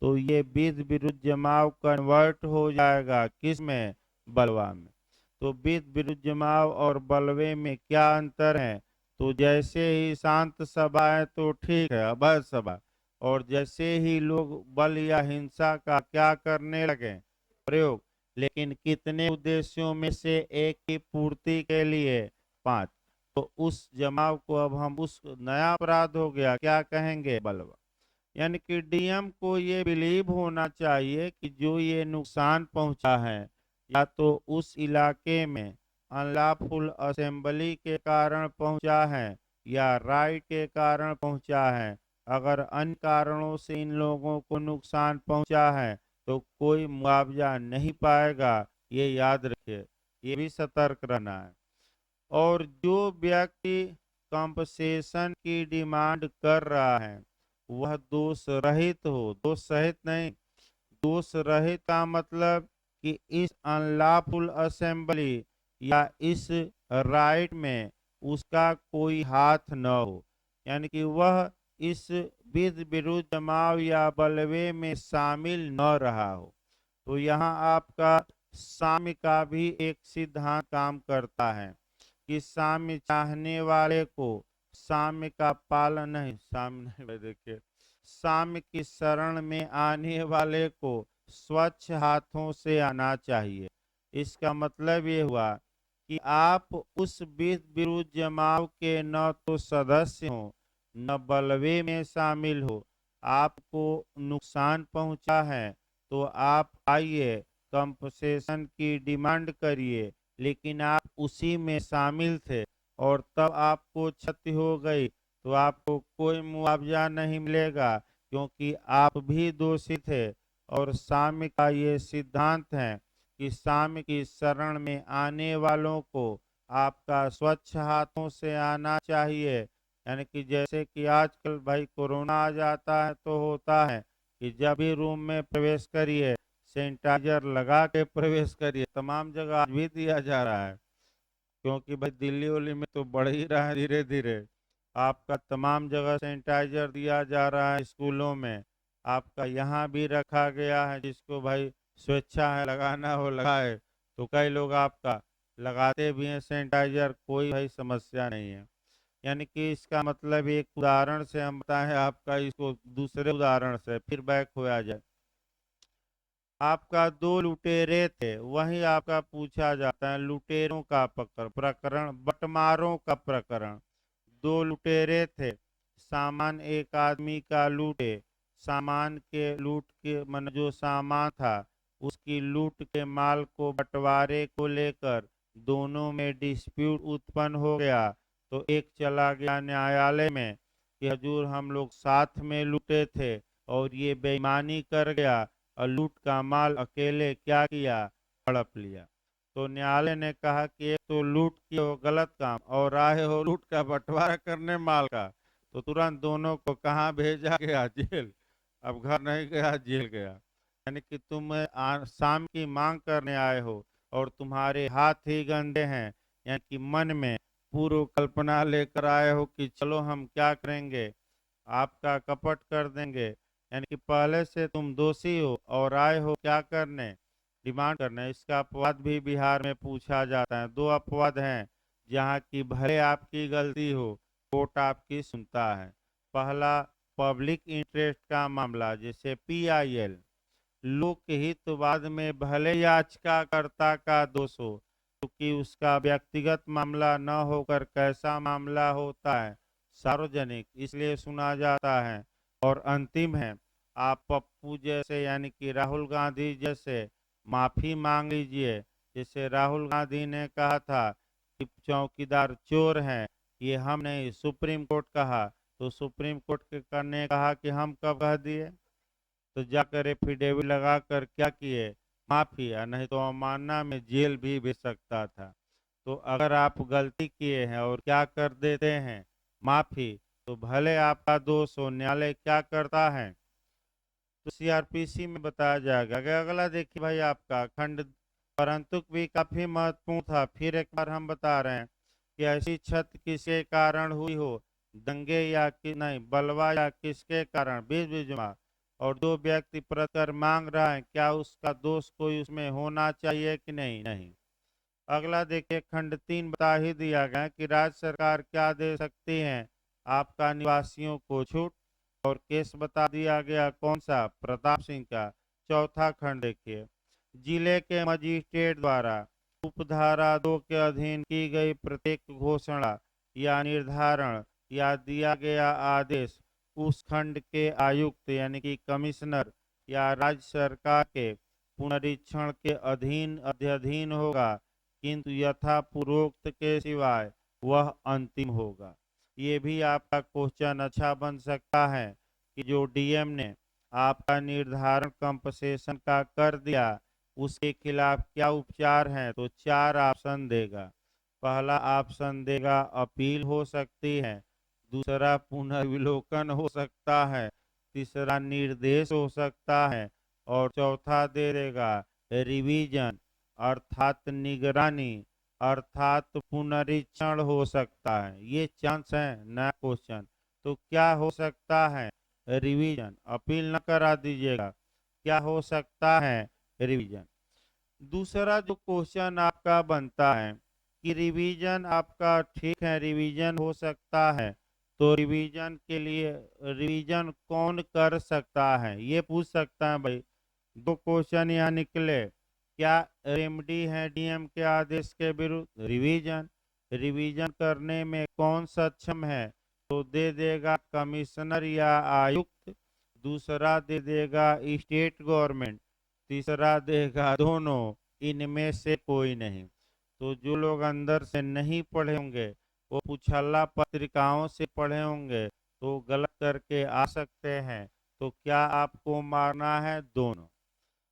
तो ये विधि विरुद्ध जमाव कन्वर्ट हो जाएगा किसमें? बलवा में। तो विधि विरुद्ध जमाव और बलवे में क्या अंतर है? तो जैसे ही शांत सभा है तो ठीक है, अभय सभा, और जैसे ही लोग बल या हिंसा का क्या करने लगे? प्रयोग, लेकिन कितने उद्देश्यों में से एक की पूर्ति के लिए? 5। तो उस जमाव को अब हम उस नया अपराध हो गया क्या कहेंगे? बलवा। यानी कि डीएम को ये बिलीव होना चाहिए कि जो ये नुकसान पहुंचा है या तो उस इलाके में अनलॉफुल असेंबली के कारण पहुंचा है या राइट के कारण पहुंचा है। अगर अन्य कारणों से इन लोगों को नुकसान पहुंचा है तो कोई मुआवजा नहीं पाएगा, ये याद रखिए, ये भी सतर्क रहना है। और जो व्यक्ति कंपनसेशन की डिमांड कर रहा है वह दोष रहित हो, दोष सहित नहीं। दोष रहित का मतलब कि इस अनलॉफुल असेंबली या इस राइट में उसका कोई हाथ न हो, यानी कि वह इस विध विरुद्ध जमाव या बलवे में शामिल न रहा हो। तो यहाँ आपका साम्य का भी एक सिद्धांत काम करता है कि साम्य चाहने वाले को साम्य का पालन नहीं, साम्य नहीं, देखिए, साम्य की शरण में आने वाले को स्वच्छ हाथों से आना चाहिए। इसका मतलब ये हुआ कि आप उस विरुद्ध जमाव के न तो सदस्य हो न बलवे में शामिल हो। आपको नुकसान पहुंचा है तो आप आइए, कंपनसेशन की डिमांड करिए, लेकिन आप उसी में शामिल थे और तब आपको क्षति हो गई तो आपको कोई मुआवजा नहीं मिलेगा क्योंकि आप भी दोषी थे। और साम्य का ये सिद्धांत है कि साम्य की शरण में आने वालों को आपका स्वच्छ हाथों से आना चाहिए। यानी कि जैसे कि आजकल भाई कोरोना आ जाता है तो होता है कि जब भी रूम में प्रवेश करिए सैनिटाइजर लगा के प्रवेश करिए। तमाम जगह आज भी दिया जा रहा है क्योंकि भाई दिल्ली उल्ली में तो बढ़ ही रहा है धीरे धीरे। आपका तमाम जगह सैनिटाइजर दिया जा रहा है, स्कूलों में आपका यहाँ भी रखा गया है, जिसको भाई स्वेच्छा है लगाना हो लगाए। तो कई लोग आपका लगाते भी हैं सैनिटाइजर, कोई भाई समस्या नहीं है। यानी कि इसका मतलब एक उदाहरण से हम बताएं आपका, इसको दूसरे उदाहरण से फिर बैक होया जाए। आपका दो लुटेरे थे, वही आपका पूछा जाता है लुटेरों का प्रकरण, बटमारों का प्रकरण। दो लुटेरे थे, सामान एक आदमी का लूटे, सामान के लूट के मन जो सामान था उसकी लूट के माल को बंटवारे को लेकर दोनों में डिस्प्यूट उत्पन्न हो गया। तो एक चला गया न्यायालय में कि हजूर हम लोग साथ में लूटे थे और ये बेईमानी कर गया और लूट का माल अकेले क्या किया, हड़प लिया। तो न्यायालय ने कहा कि एक तो लूट किए हो गलत काम और आए हो लूट का बंटवारा करने माल का। तो तुरंत दोनों को कहाँ भेजा गया, जेल। अब घर नहीं गया, जेल गया। यानी कि तुम शाम की मांग करने आए हो और तुम्हारे हाथ ही गंदे हैं, यानी कि मन में पूर्व कल्पना लेकर आए हो कि चलो हम क्या करेंगे, आपका कपट कर देंगे। यानी कि पहले से तुम दोषी हो और आए हो क्या करने, डिमांड करने। इसका अपवाद भी बिहार में पूछा जाता है। दो अपवाद हैं जहाँ की भले आपकी गलती हो कोर्ट आपकी सुनता है। पहला, पब्लिक इंटरेस्ट का मामला जैसे PIL, लोकहितवाद में भले याचिकाकर्ता का दोष हो क्योंकि उसका व्यक्तिगत मामला न होकर कैसा मामला होता है, सार्वजनिक, इसलिए सुना जाता है। और अंतिम है, आप पप्पू जैसे यानी कि राहुल गांधी जैसे माफी मांग लीजिए। जैसे राहुल गांधी ने कहा था कि चौकीदार चोर हैं, ये हम नहीं, सुप्रीम कोर्ट कहा। तो सुप्रीम कोर्ट के करने कहा कि हम कब कह दिए, तो जाकर एफिडेविट लगा कर क्या किए, माफी, या नहीं तो अवमानना में जेल भी भेज सकता था। तो अगर आप गलती किए हैं और क्या कर देते हैं, माफी, तो भले आपका दोष हो, न्यायालय क्या करता है तो CRPC में बताया जाएगा। अगला देखिए भाई आपका खंड परंतु भी काफी महत्वपूर्ण था। फिर एक बार हम बता रहे हैं कि ऐसी क्षति किसके कारण हुई हो, दंगे या कि नहीं, बलवा या किसके कारण, बीच बीचमा, और दो व्यक्ति प्रतर मांग रहा है, क्या उसका दोष कोई उसमें होना चाहिए कि नहीं, नहीं। अगला देखिए खंड 3 बता ही दिया गया कि राज्य सरकार क्या दे सकती है, आपका निवासियों को छूट। और केस बता दिया गया कौन सा, प्रताप सिंह का। चौथा खंड देखिए, जिले के मजिस्ट्रेट द्वारा उपधारा 2 के अधीन की गई प्रत्येक घोषणा या निर्धारण या दिया गया आदेश उस खंड के आयुक्त यानी कि कमिश्नर या राज्य सरकार के पुनरीक्षण के अधीन होगा, किंतु यथा पूर्वोक्त के सिवाय वह अंतिम होगा। ये भी आपका क्वेश्चन अच्छा बन सकता है कि जो डीएम ने आपका निर्धारण कंपनसेशन का कर दिया, उसके खिलाफ क्या उपचार हैं, तो 4 ऑप्शन देगा। पहला ऑप्शन देगा अपील हो सकती है, दूसरा पुनर्विलोकन हो सकता है, तीसरा निर्देश हो सकता है और चौथा दे देगा रिवीजन अर्थात निगरानी अर्थात पुनरीक्षण हो सकता है। ये चांस है नया क्वेश्चन। तो क्या हो सकता है? रिवीजन। अपील न करा दीजिएगा। क्या हो सकता है? रिवीजन। दूसरा जो क्वेश्चन आपका बनता है कि रिवीजन आपका ठीक है, रिवीजन हो सकता है, तो रिवीजन के लिए रिवीजन कौन कर सकता है, ये पूछ सकता है भाई। दो क्वेश्चन यहाँ निकले। क्या रेमडी है डीएम के आदेश के विरुद्ध? रिवीजन। रिवीजन करने में कौन सक्षम है? तो दे देगा कमिश्नर या आयुक्त, दूसरा दे देगा स्टेट गवर्नमेंट, तीसरा देगा दोनों, इनमें से कोई नहीं। तो जो लोग अंदर से नहीं पढ़े होंगे वो पुछल्ला पत्रिकाओं से पढ़े होंगे तो गलत करके आ सकते हैं। तो क्या आपको मारना है? दोनों।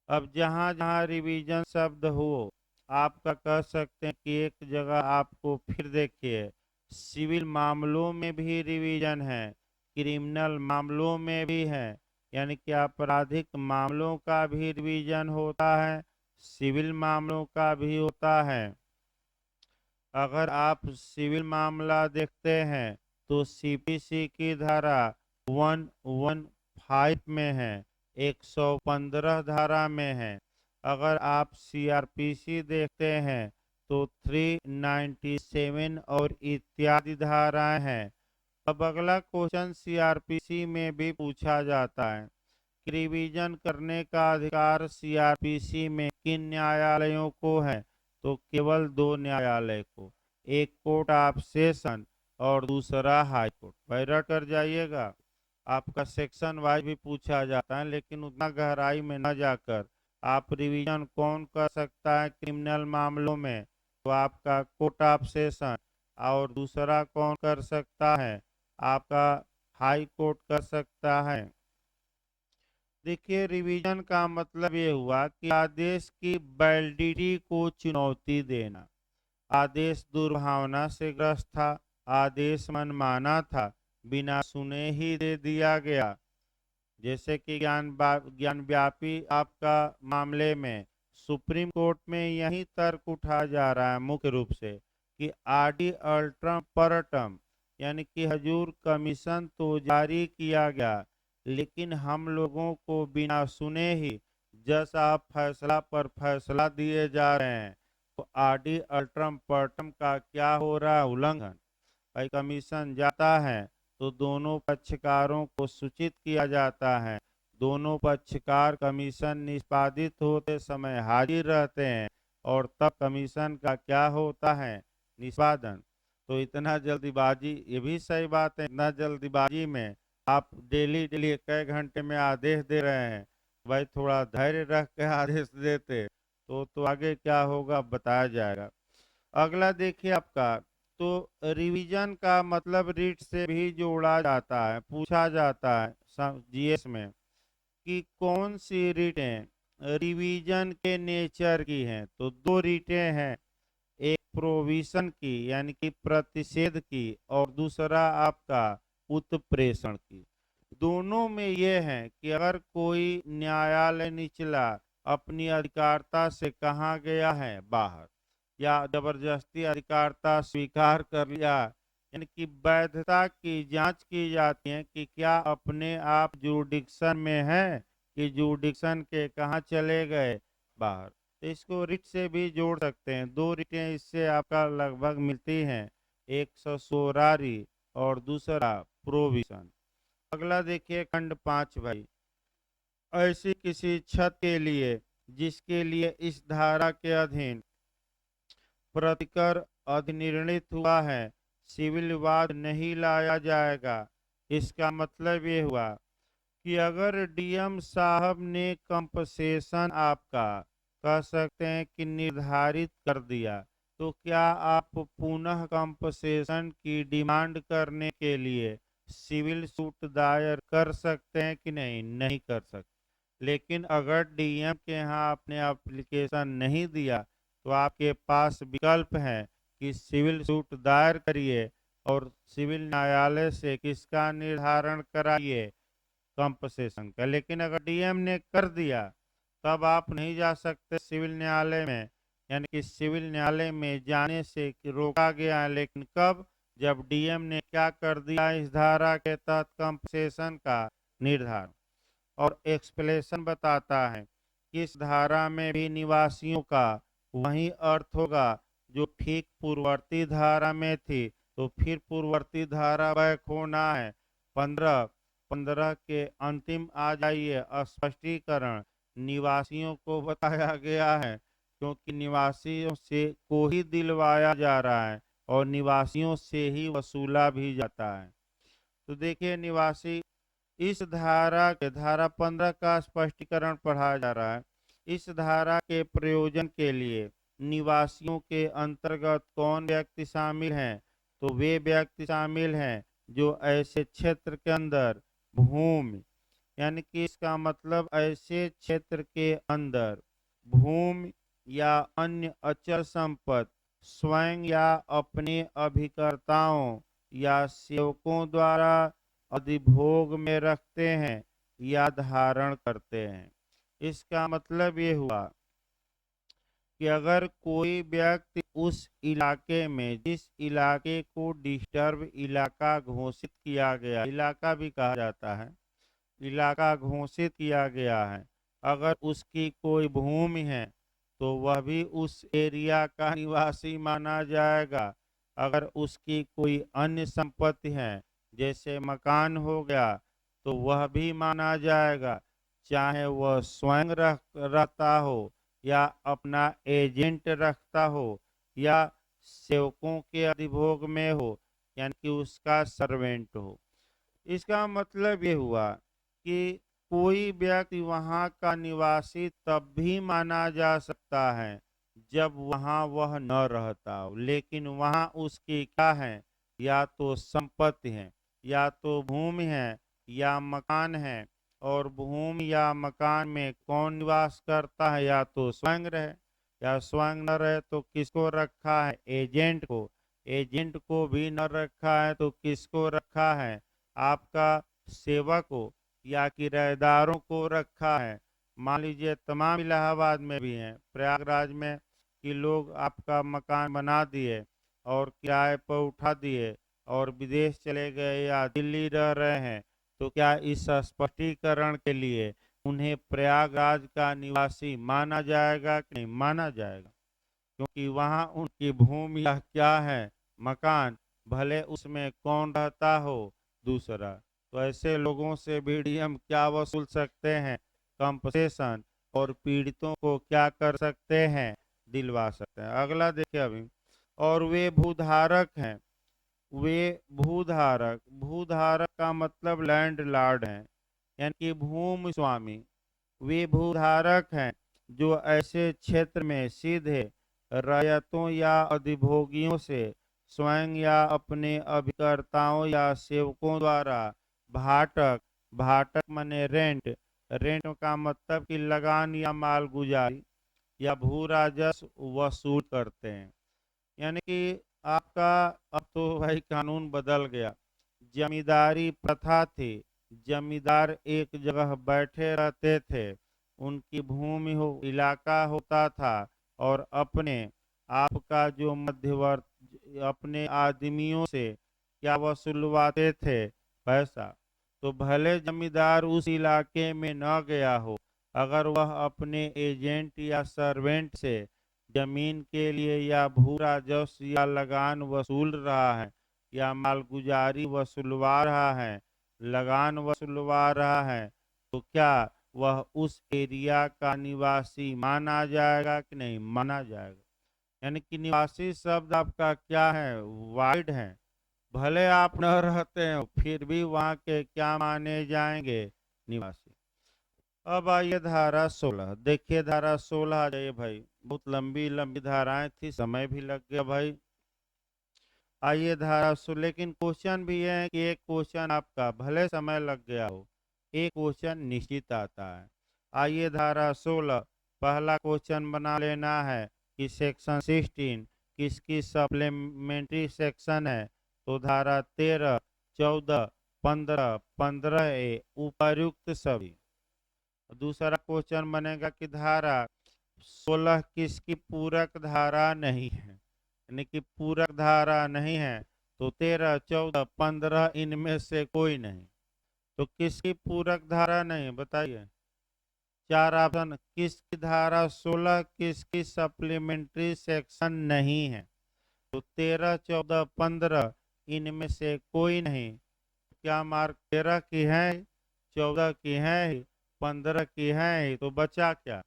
अब जहाँ जहाँ रिवीजन शब्द हो, आपका कह सकते हैं कि एक जगह आपको फिर देखिए, सिविल मामलों में भी रिवीजन है, क्रिमिनल मामलों में भी है, यानी कि आपराधिक मामलों का भी रिवीजन होता है, सिविल मामलों का भी होता है। अगर आप सिविल मामला देखते हैं तो सीपीसी की धारा 115 में है, 115 धारा में है। अगर आप सीआरपीसी देखते हैं तो 397 और इत्यादि धाराएं हैं। अब अगला क्वेश्चन सीआरपीसी में भी पूछा जाता है कि रिवीजन करने का अधिकार सीआरपीसी में किन न्यायालयों को है? तो केवल 2 न्यायालय को, एक कोर्ट ऑफ सेशन और दूसरा हाई कोर्ट। भाई रट कर जाइएगा, आपका सेक्शन वाइज भी पूछा जाता है, लेकिन उतना गहराई में न जाकर आप रिवीजन कौन कर सकता है क्रिमिनल मामलों में? तो आपका कोर्ट ऑफ सेशन, और दूसरा कौन कर सकता है? आपका हाई कोर्ट कर सकता है। देखिए, रिवीजन का मतलब ये हुआ कि आदेश की वैलिडिटी को चुनौती देना। आदेश दुर्भावना से ग्रस्त था, आदेश मनमाना था, बिना सुने ही दे दिया गया। जैसे कि ज्ञान व्यापी आपका मामले में सुप्रीम कोर्ट में यही तर्क उठाया जा रहा है मुख्य रूप से कि आडी अल्ट्रम परटम, यानी कि हजूर कमीशन तो जारी किया गया, लेकिन हम लोगों को बिना सुने ही जज साहब फैसला पर फैसला दिए जा रहे हैं। तो आडी अल्ट्रम परटम का क्या हो रहा है? उल्लंघन। भाई कमीशन जाता है तो दोनों पक्षकारों को सूचित किया जाता है, दोनों पक्षकार कमीशन निष्पादित होते समय हाजिर रहते हैं और तब कमीशन का क्या होता है? निष्पादन। तो इतना जल्दीबाजी, ये भी सही बात है, इतना जल्दीबाजी में आप डेली डेली कई घंटे में आदेश दे रहे हैं, भाई थोड़ा धैर्य रख के आदेश देते तो आगे क्या होगा बताया जाएगा। अगला देखिए आपका, तो रिवीजन का मतलब रीट से भी जोड़ा जाता है, पूछा जाता है जीएस में कि कौन सी रीटें रिवीजन के नेचर की हैं? तो दो रीटें हैं, एक प्रोविशन की यानी कि प्रतिषेध की और दूसरा आपका उत्प्रेषण की। दोनों में ये है कि अगर कोई न्यायालय निचला अपनी अधिकारिता से कहा गया है बाहर या जबरदस्ती अधिकारिता स्वीकार कर लिया, यानी कि वैधता की जांच की जाती है कि क्या अपने आप जुरिडिक्शन में है कि जुरिडिक्शन के कहाँ चले गए बाहर। तो इसको रिट से भी जोड़ सकते हैं, दो रिटें इससे आपका लगभग मिलती हैं, एक ससुरारी और दूसरा प्रोविजन। अगला देखिए खंड 5 भाई, ऐसी किसी छत के लिए जिसके लिए इस धारा के अधीन प्रतिकर अधिनिर्णित हुआ है, सिविल विवाद नहीं लाया जाएगा। इसका मतलब ये हुआ कि अगर डीएम साहब ने कंपसेशन आपका कह सकते हैं कि निर्धारित कर दिया, तो क्या आप पुनः कंपसेशन की डिमांड करने के लिए सिविल सूट दायर कर सकते हैं कि नहीं? नहीं कर सकते। लेकिन अगर डीएम के यहाँ आपने एप्लीकेशन नहीं दिया, तो आपके पास विकल्प है कि सिविल सूट दायर करिए और सिविल न्यायालय से किसका निर्धारण कराइए? कंपसेशन का। लेकिन अगर डीएम ने कर दिया, तब आप नहीं जा सकते सिविल न्यायालय में, यानी कि सिविल न्यायालय में जाने से रोका गया है। लेकिन कब? जब डीएम ने क्या कर दिया, इस धारा के तहत कंपसेशन का निर्धारण। और एक्सप्लेनेशन बताता है कि इस धारा में भी निवासियों का वही अर्थ होगा जो ठीक पूर्ववर्ती धारा में थी। तो फिर पूर्ववर्ती धारा बैक होना है। 15 के अंतिम आ जाइए। स्पष्टीकरण निवासियों को बताया गया है, क्योंकि निवासियों से को ही दिलवाया जा रहा है और निवासियों से ही वसूला भी जाता है। तो देखिए, निवासी इस धारा के धारा 15 का स्पष्टीकरण पढ़ा जा रहा है। इस धारा के प्रयोजन के लिए निवासियों के अंतर्गत कौन व्यक्ति शामिल हैं? तो वे व्यक्ति शामिल हैं जो ऐसे क्षेत्र के अंदर भूमि, यानी कि इसका मतलब ऐसे क्षेत्र के अंदर भूमि या अन्य अचल संपत्ति स्वयं या अपने अभिकर्ताओं या सेवकों द्वारा अधिभोग में रखते हैं या धारण करते हैं। इसका मतलब ये हुआ कि अगर कोई व्यक्ति उस इलाके में, जिस इलाके को डिस्टर्ब इलाका घोषित किया गया, इलाका भी कहा जाता है, इलाका घोषित किया गया है, अगर उसकी कोई भूमि है तो वह भी उस एरिया का निवासी माना जाएगा। अगर उसकी कोई अन्य संपत्ति है, जैसे मकान हो गया, तो वह भी माना जाएगा, चाहे वह स्वयं रहता हो या अपना एजेंट रखता हो या सेवकों के अधिभोग में हो, यानी कि उसका सर्वेंट हो। इसका मतलब ये हुआ कि कोई व्यक्ति वहाँ का निवासी तब भी माना जा सकता है जब वहाँ वह न रहता हो, लेकिन वहाँ उसकी क्या है? या तो संपत्ति है, या तो भूमि है, या मकान है। और भूमि या मकान में कौन निवास करता है? या तो स्वयं रहे, या स्वयं न रहे तो किसको रखा है? एजेंट को। एजेंट को भी न रखा है तो किसको रखा है? आपका सेवक को या किराएदारों को रखा है। मान लीजिए तमाम इलाहाबाद में भी हैं, प्रयागराज में, कि लोग आपका मकान बना दिए और किराए पर उठा दिए और विदेश चले गए या दिल्ली रह रहे हैं, तो क्या इस स्पष्टीकरण के लिए उन्हें प्रयागराज का निवासी माना जाएगा कि नहीं माना जाएगा? क्योंकि वहाँ उनकी भूमि या क्या है? मकान, भले उसमें कौन रहता हो, दूसरा। तो ऐसे लोगों से भी डीएम क्या वसूल सकते हैं? कंपसेशन। और पीड़ितों को क्या कर सकते हैं? दिलवा सकते हैं। अगला देखिए अभी। और वे भूधारक हैं। वे भूधारक, भूधारक का मतलब लैंड लॉर्ड हैं, यानी कि भूमि स्वामी। वे भूधारक हैं जो ऐसे क्षेत्र में सीधे रैयतों या अधिभोगियों से स्वयं या अपने अभिकर्ताओं या सेवकों द्वारा भाटक, भाटक माने रेंट, रेंट का मतलब कि लगान या मालगुजारी या भू राजस्व वसूल करते हैं। यानी कि आपका अब तो भाई कानून बदल गया। जमींदारी प्रथा थी, जमींदार एक जगह बैठे रहते थे, उनकी भूमि हो इलाका होता था और अपने आपका जो मध्यवर्ती अपने आदमियों से क्या वसूलवाते थे? पैसा। तो भले जमींदार उस इलाके में न गया हो, अगर वह अपने एजेंट या सर्वेंट से जमीन के लिए या भू राजस्व या लगान वसूल रहा है या मालगुजारी वसूलवा रहा है, लगान वसूलवा रहा है, तो क्या वह उस एरिया का निवासी माना जाएगा कि नहीं माना जाएगा। यानी कि निवासी शब्द आपका क्या है, वाइड है। भले आप न रहते हो फिर भी वहाँ के क्या माने जाएंगे, निवासी। अब आइए धारा 16, देखिए धारा 16 आ जाइए भाई, बहुत लंबी लंबी धाराएं थी, समय भी लग गया भाई। आइए धारा 16, लेकिन क्वेश्चन भी है कि एक क्वेश्चन आपका भले समय लग गया हो, एक क्वेश्चन निश्चित आता है। आइए धारा 16, पहला क्वेश्चन बना लेना है कि सेक्शन 16 किसकी सप्लीमेंट्री सेक्शन है, तो धारा 13, 14, 15, 15A उपर्युक्त सभी। दूसरा क्वेश्चन बनेगा कि धारा 16 किसकी पूरक धारा नहीं है, यानी कि पूरक धारा नहीं है, तो 13, 14, 15 इनमें से कोई नहीं। तो किसकी पूरक धारा नहीं बताइए, चार ऑप्शन, किसकी धारा 16 किसकी सप्लीमेंट्री सेक्शन नहीं है, तो 13, 14, 15 इनमें से कोई नहीं। क्या मार्क 13 की है, 14 की है, 15 की है, तो बचा क्या,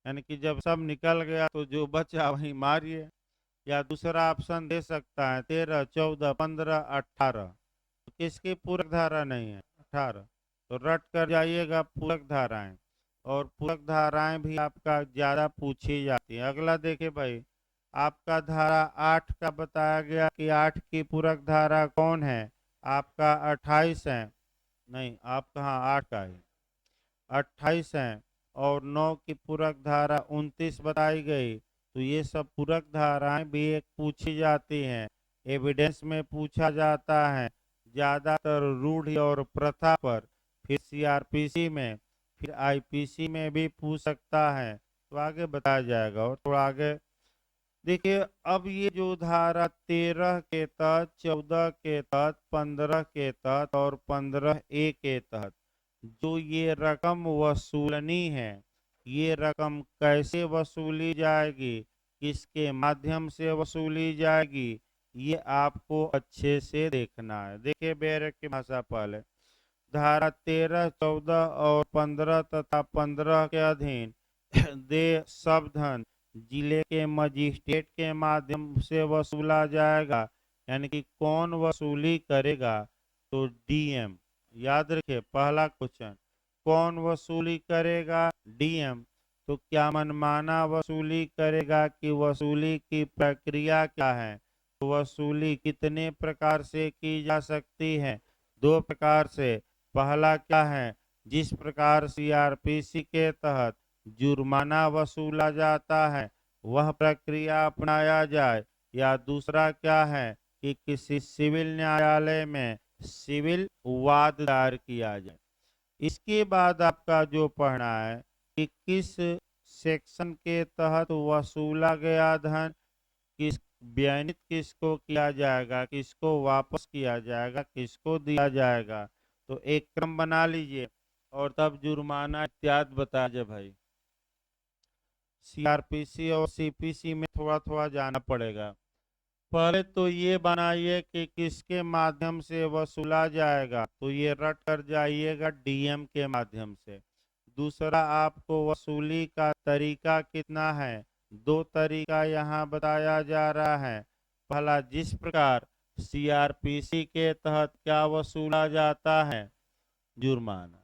यानी कि जब सब निकल गया तो जो बचा वही मारिए। या दूसरा ऑप्शन दे सकता है 13, 14, 15, 18, तो किसकी पूरक धारा नहीं है, 18। तो रट कर जाइएगा पूरक धाराएं, और पूरक धाराएं भी आपका ज्यादा पूछी जाती है। अगला देखिए भाई, आपका धारा 8 का बताया गया कि 8 की पूरक धारा कौन है, आपका 28 है, नहीं आप कहाँ 8 का है, 28 है, और 9 की पूरक धारा 29 बताई गई। तो ये सब पूरक धाराएं भी एक पूछी जाती हैं, एविडेंस में पूछा जाता है, ज्यादातर रूढ़ि और प्रथा पर, फिर सीआरपीसी में, फिर आईपीसी में भी पूछ सकता है। तो आगे बताया जाएगा, और थोड़ा आगे देखिए। अब ये जो धारा 13 के तहत, 14 के तहत, 15 के तहत और 15A के तहत जो ये रकम वसूलनी है, ये रकम कैसे वसूली जाएगी, किसके माध्यम से वसूली जाएगी, ये आपको अच्छे से देखना है। देखिए बेरे की भाषा पहले, धारा 13, 14 और 15 तथा 15 के अधीन दे सब धन जिले के मजिस्ट्रेट के माध्यम से वसूला जाएगा। यानी कि कौन वसूली करेगा, तो डीएम। याद रखिए पहला क्वेश्चन, कौन वसूली करेगा, डीएम। तो क्या मनमाना वसूली करेगा कि वसूली की प्रक्रिया क्या है, तो वसूली कितने प्रकार से की जा सकती है, दो प्रकार से। पहला क्या है, जिस प्रकार सीआरपीसी के तहत जुर्माना वसूला जाता है वह प्रक्रिया अपनाया जाए, या दूसरा क्या है कि किसी सिविल न्यायालय में सिविल वाद दायर किया जाए। इसके बाद आपका जो पढ़ना है कि किस सेक्शन के तहत वसूला गया धन किस व्ययनित किसको किया जाएगा, किसको वापस किया जाएगा, किसको दिया जाएगा। तो एक क्रम बना लीजिए और तब जुर्माना इत्यादि बता दे भाई। सीआरपीसी और सीपीसी में थोड़ा थोड़ा जाना पड़ेगा। पहले तो ये बनाइए कि किसके माध्यम से वसूला जाएगा, तो ये रट कर जाइएगा डीएम के माध्यम से। दूसरा आपको वसूली का तरीका कितना है, दो तरीका यहाँ बताया जा रहा है। पहला, जिस प्रकार सीआरपीसी के तहत क्या वसूला जाता है, जुर्माना।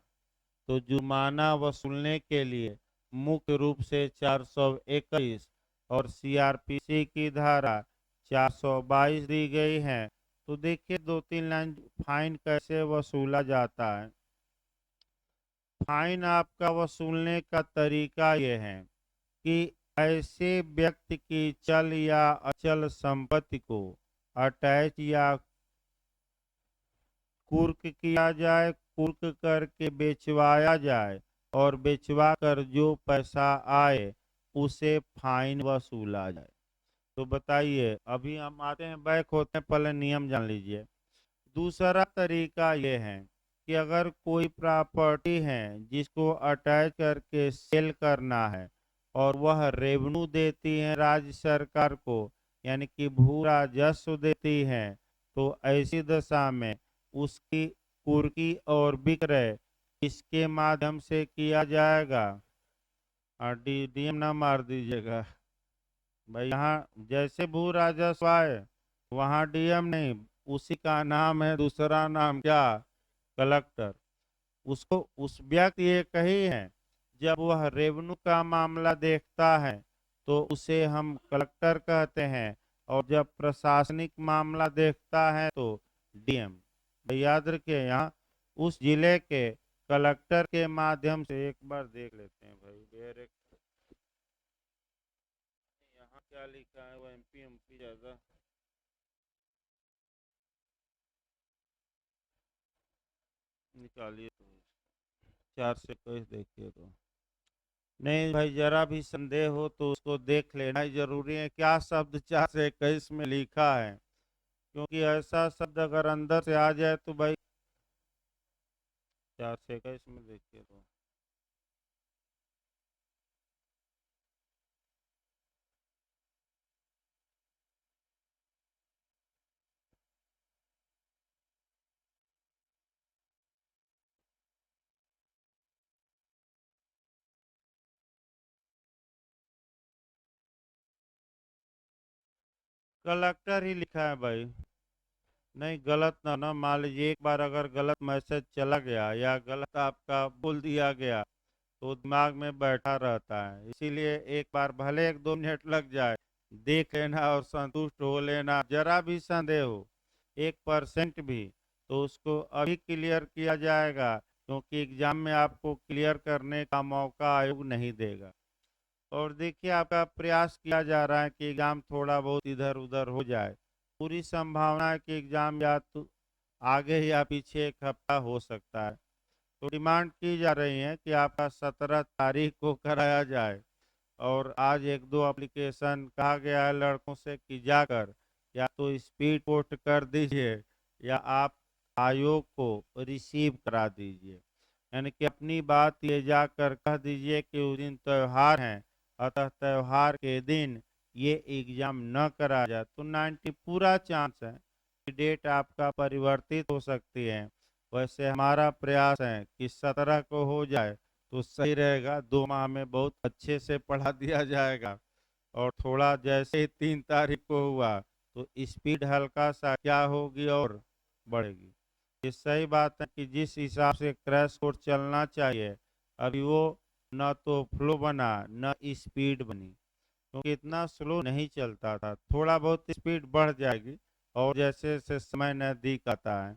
तो जुर्माना वसूलने के लिए मुख्य रूप से 421 और सीआरपीसी की धारा 422 दी गई है। तो देखिए दो तीन लाइन, फाइन कैसे वसूला जाता है। फाइन आपका वसूलने का तरीका यह है कि ऐसे व्यक्ति की चल या अचल संपत्ति को अटैच या कुर्क किया जाए, कुर्क करके बेचवाया जाए, और बेचवा कर जो पैसा आए उसे फाइन वसूला जाए। तो बताइए, अभी हम आते हैं बैक होते हैं, पहले नियम जान लीजिए। दूसरा तरीका ये है कि अगर कोई प्रॉपर्टी है जिसको अटैच करके सेल करना है और वह रेवेन्यू देती है राज्य सरकार को, यानी कि भू राजस्व देती है, तो ऐसी दशा में उसकी कुर्की और विक्रय इसके माध्यम से किया जाएगा। और डीएम ना मार दीजिएगा भाई, यहाँ जैसे भू राजस्व आए वहाँ डीएम नहीं, उसी का नाम है, दूसरा नाम क्या, कलेक्टर। उसको उस व्यक्ति ये कही है, जब वह रेवेन्यू का मामला देखता है तो उसे हम कलेक्टर कहते हैं, और जब प्रशासनिक मामला देखता है तो डीएम। याद रखिए, यहाँ उस जिले के कलेक्टर के माध्यम से एक बार देख लेते हैं भाई। यहाँ क्या लिखा है, वो एमपी ज्यादा निकालिए तो 4 से 21 देखिए तो। नहीं भाई, जरा भी संदेह हो तो उसको देख लेना ही जरूरी है, क्या शब्द 4 से 21 में लिखा है, क्योंकि ऐसा शब्द अगर अंदर से आ जाए तो भाई। 4 से 21 में देखिए तो। कलेक्टर ही लिखा है भाई। नहीं, गलत ना मान लीजिए, एक बार अगर गलत मैसेज चला गया या गलत आपका बोल दिया गया तो दिमाग में बैठा रहता है, इसीलिए एक बार भले 1-2 मिनट लग जाए, देख लेना और संतुष्ट हो लेना। जरा भी संदेह हो 1% भी, तो उसको अभी क्लियर किया जाएगा, क्योंकि एग्जाम में आपको क्लियर करने का मौका आयोग नहीं देगा। और देखिए, आपका प्रयास किया जा रहा है कि एग्जाम थोड़ा बहुत इधर उधर हो जाए। पूरी संभावना है कि एग्जाम या तो आगे या पीछे 1 हफ्ता हो सकता है। तो डिमांड की जा रही है कि आपका 17 तारीख को कराया जाए। और आज 1-2 एप्लीकेशन कहा गया है लड़कों से कि जाकर या तो स्पीड पोस्ट कर दीजिए या आप आयोग को रिसीव करा दीजिए, यानी कि अपनी बात ले जाकर कह दीजिए कि उस दिन त्यौहार है, अतः त्यौहार के दिन ये एग्जाम न करा जाए, तो 90 पूरा चांस है कि डेट आपका परिवर्तित हो सकती है। वैसे हमारा प्रयास है कि 17 को हो जाए तो सही रहेगा, 2 माह में बहुत अच्छे से पढ़ा दिया जाएगा। और थोड़ा जैसे ही 3 तारीख को हुआ तो स्पीड हल्का सा क्या होगी और बढ़ेगी। ये सही बात है कि जिस हिसाब से क्रैश कोर्स चलना चाहिए, अभी वो न तो फ्लो बना न स्पीड बनी, क्योंकि इतना स्लो नहीं चलता था। थोड़ा बहुत स्पीड बढ़ जाएगी और जैसे जैसे समय नजदीक आता है।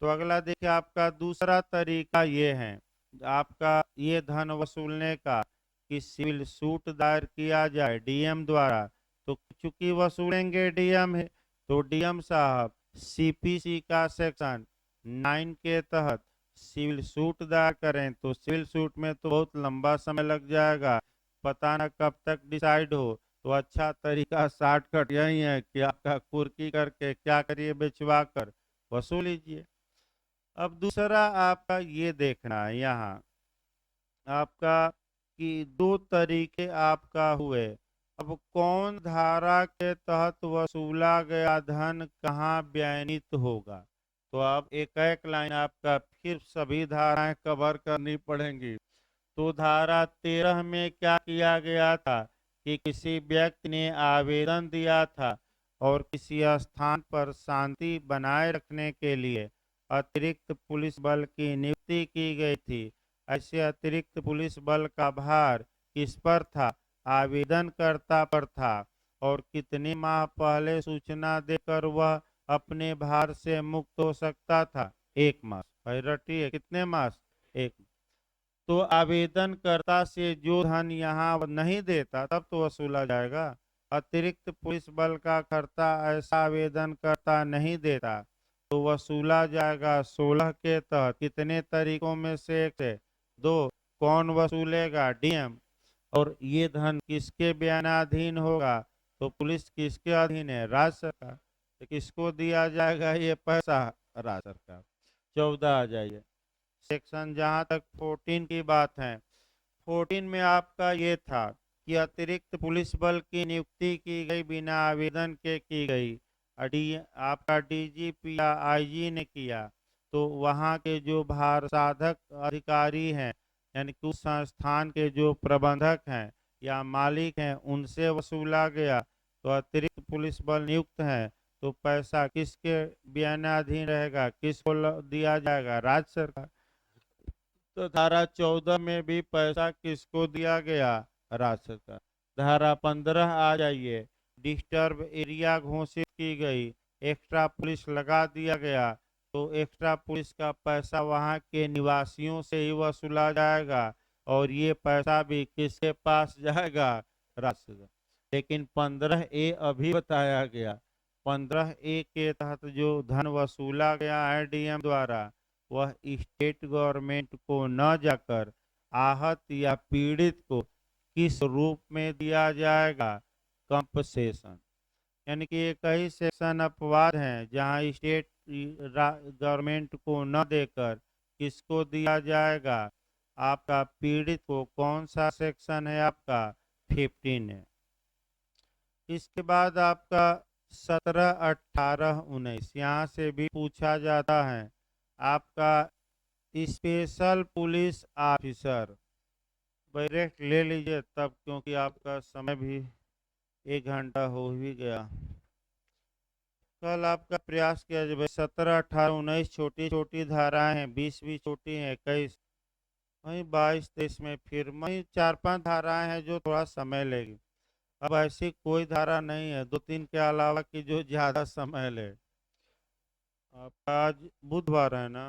तो अगला देखिए, आपका दूसरा तरीका ये है आपका ये धन वसूलने का, कि सिविल सूट दायर किया जाए डीएम द्वारा। तो चूंकि वसूलेंगे डीएम है, तो डीएम साहब सीपीसी का सेक्शन 9 के तहत सिविल सूट दायर करें। तो सिविल सूट में तो बहुत लंबा समय लग जाएगा, पता न कब तक डिसाइड हो। तो अच्छा तरीका शॉर्टकट यही है कि आपका कुर्की करके क्या करिए, बेचवा कर वसूल लीजिए। अब दूसरा आपका ये देखना है यहाँ आपका कि 2 तरीके आपका हुए। अब कौन धारा के तहत वसूला गया धन कहाँ व्ययनित होगा, तो अब एक एक लाइन आपका फिर सभी धाराएं कवर करनी पड़ेंगी। तो धारा 13 में क्या किया गया था कि किसी व्यक्ति ने आवेदन दिया था और किसी स्थान पर शांति बनाए रखने के लिए अतिरिक्त पुलिस बल की नियुक्ति की गई थी। ऐसे अतिरिक्त पुलिस बल का भार किस पर था, आवेदनकर्ता पर था। और कितने माह पहले सूचना देकर वह अपने भार से मुक्त हो सकता था, 1 मास। भाई रटिए, कितने मास, 1। तो आवेदनकर्ता से जो धन यहाँ नहीं देता तब तो वसूला जाएगा। अतिरिक्त पुलिस बल का खर्चा ऐसा आवेदनकर्ता नहीं देता तो वसूला जाएगा 16 के तहत। कितने तरीकों में से 1 से 2। कौन वसूलेगा, डीएम। और ये धन किसके बयानाधीन होगा, तो पुलिस किसके अधीन है, राज्य सरकार। तो किसको दिया जाएगा ये पैसा, राज्य सरकार। 14 आ जाइए सेक्शन, जहां तक 14 की बात है। 14 में आपका ये था कि अतिरिक्त पुलिस बल की नियुक्ति की गई बिना आवेदन के की गई, आपका डीजीपी या आईजी ने किया तो वहाँ के जो भार साधक अधिकारी हैं, यानी कि उस संस्थान के जो प्रबंधक हैं या मालिक हैं, उनसे वसूला गया। तो अतिरिक्त पुलिस बल नियुक्त है, तो पैसा किसके बयानाधीन रहेगा, किसको दिया जाएगा? राज्य सरकार। तो धारा 14 में भी पैसा किसको दिया गया? राज्य सरकार। धारा 15 आ जाइए, डिस्टर्ब एरिया घोषित की गई, एक्स्ट्रा पुलिस लगा दिया गया, तो एक्स्ट्रा पुलिस का पैसा वहां के निवासियों से ही वसूला जाएगा और ये पैसा भी किसके पास जाएगा? राज्य सरकार। लेकिन 15A अभी बताया गया, 15A के तहत जो धन वसूला गया है डीएम द्वारा, वह स्टेट गवर्नमेंट को न जाकर आहत या पीड़ित को किस रूप में दिया जाएगा? कंपसेशन। यानी कि एक ही सेक्शन अपवाद हैं जहां स्टेट गवर्नमेंट को न देकर किसको दिया जाएगा? आपका पीड़ित को। कौन सा सेक्शन है आपका? 15 है। इसके बाद आपका 17, 18, 19 यहाँ से भी पूछा जाता है। आपका स्पेशल पुलिस ऑफिसर, डायरेक्ट ले लीजिए तब, क्योंकि आपका समय भी 1 घंटा हो ही गया। कल आपका प्रयास किया जाए। 17, 18, 19 छोटी छोटी धाराएं हैं, 20 भी छोटी हैं, 21, वहीं 22, 23 में फिर वहीं 4-5 धाराएं हैं जो थोड़ा समय लेगी। अब ऐसी कोई धारा नहीं है 2-3 के अलावा कि जो ज्यादा समय ले। आपका आज बुधवार है ना?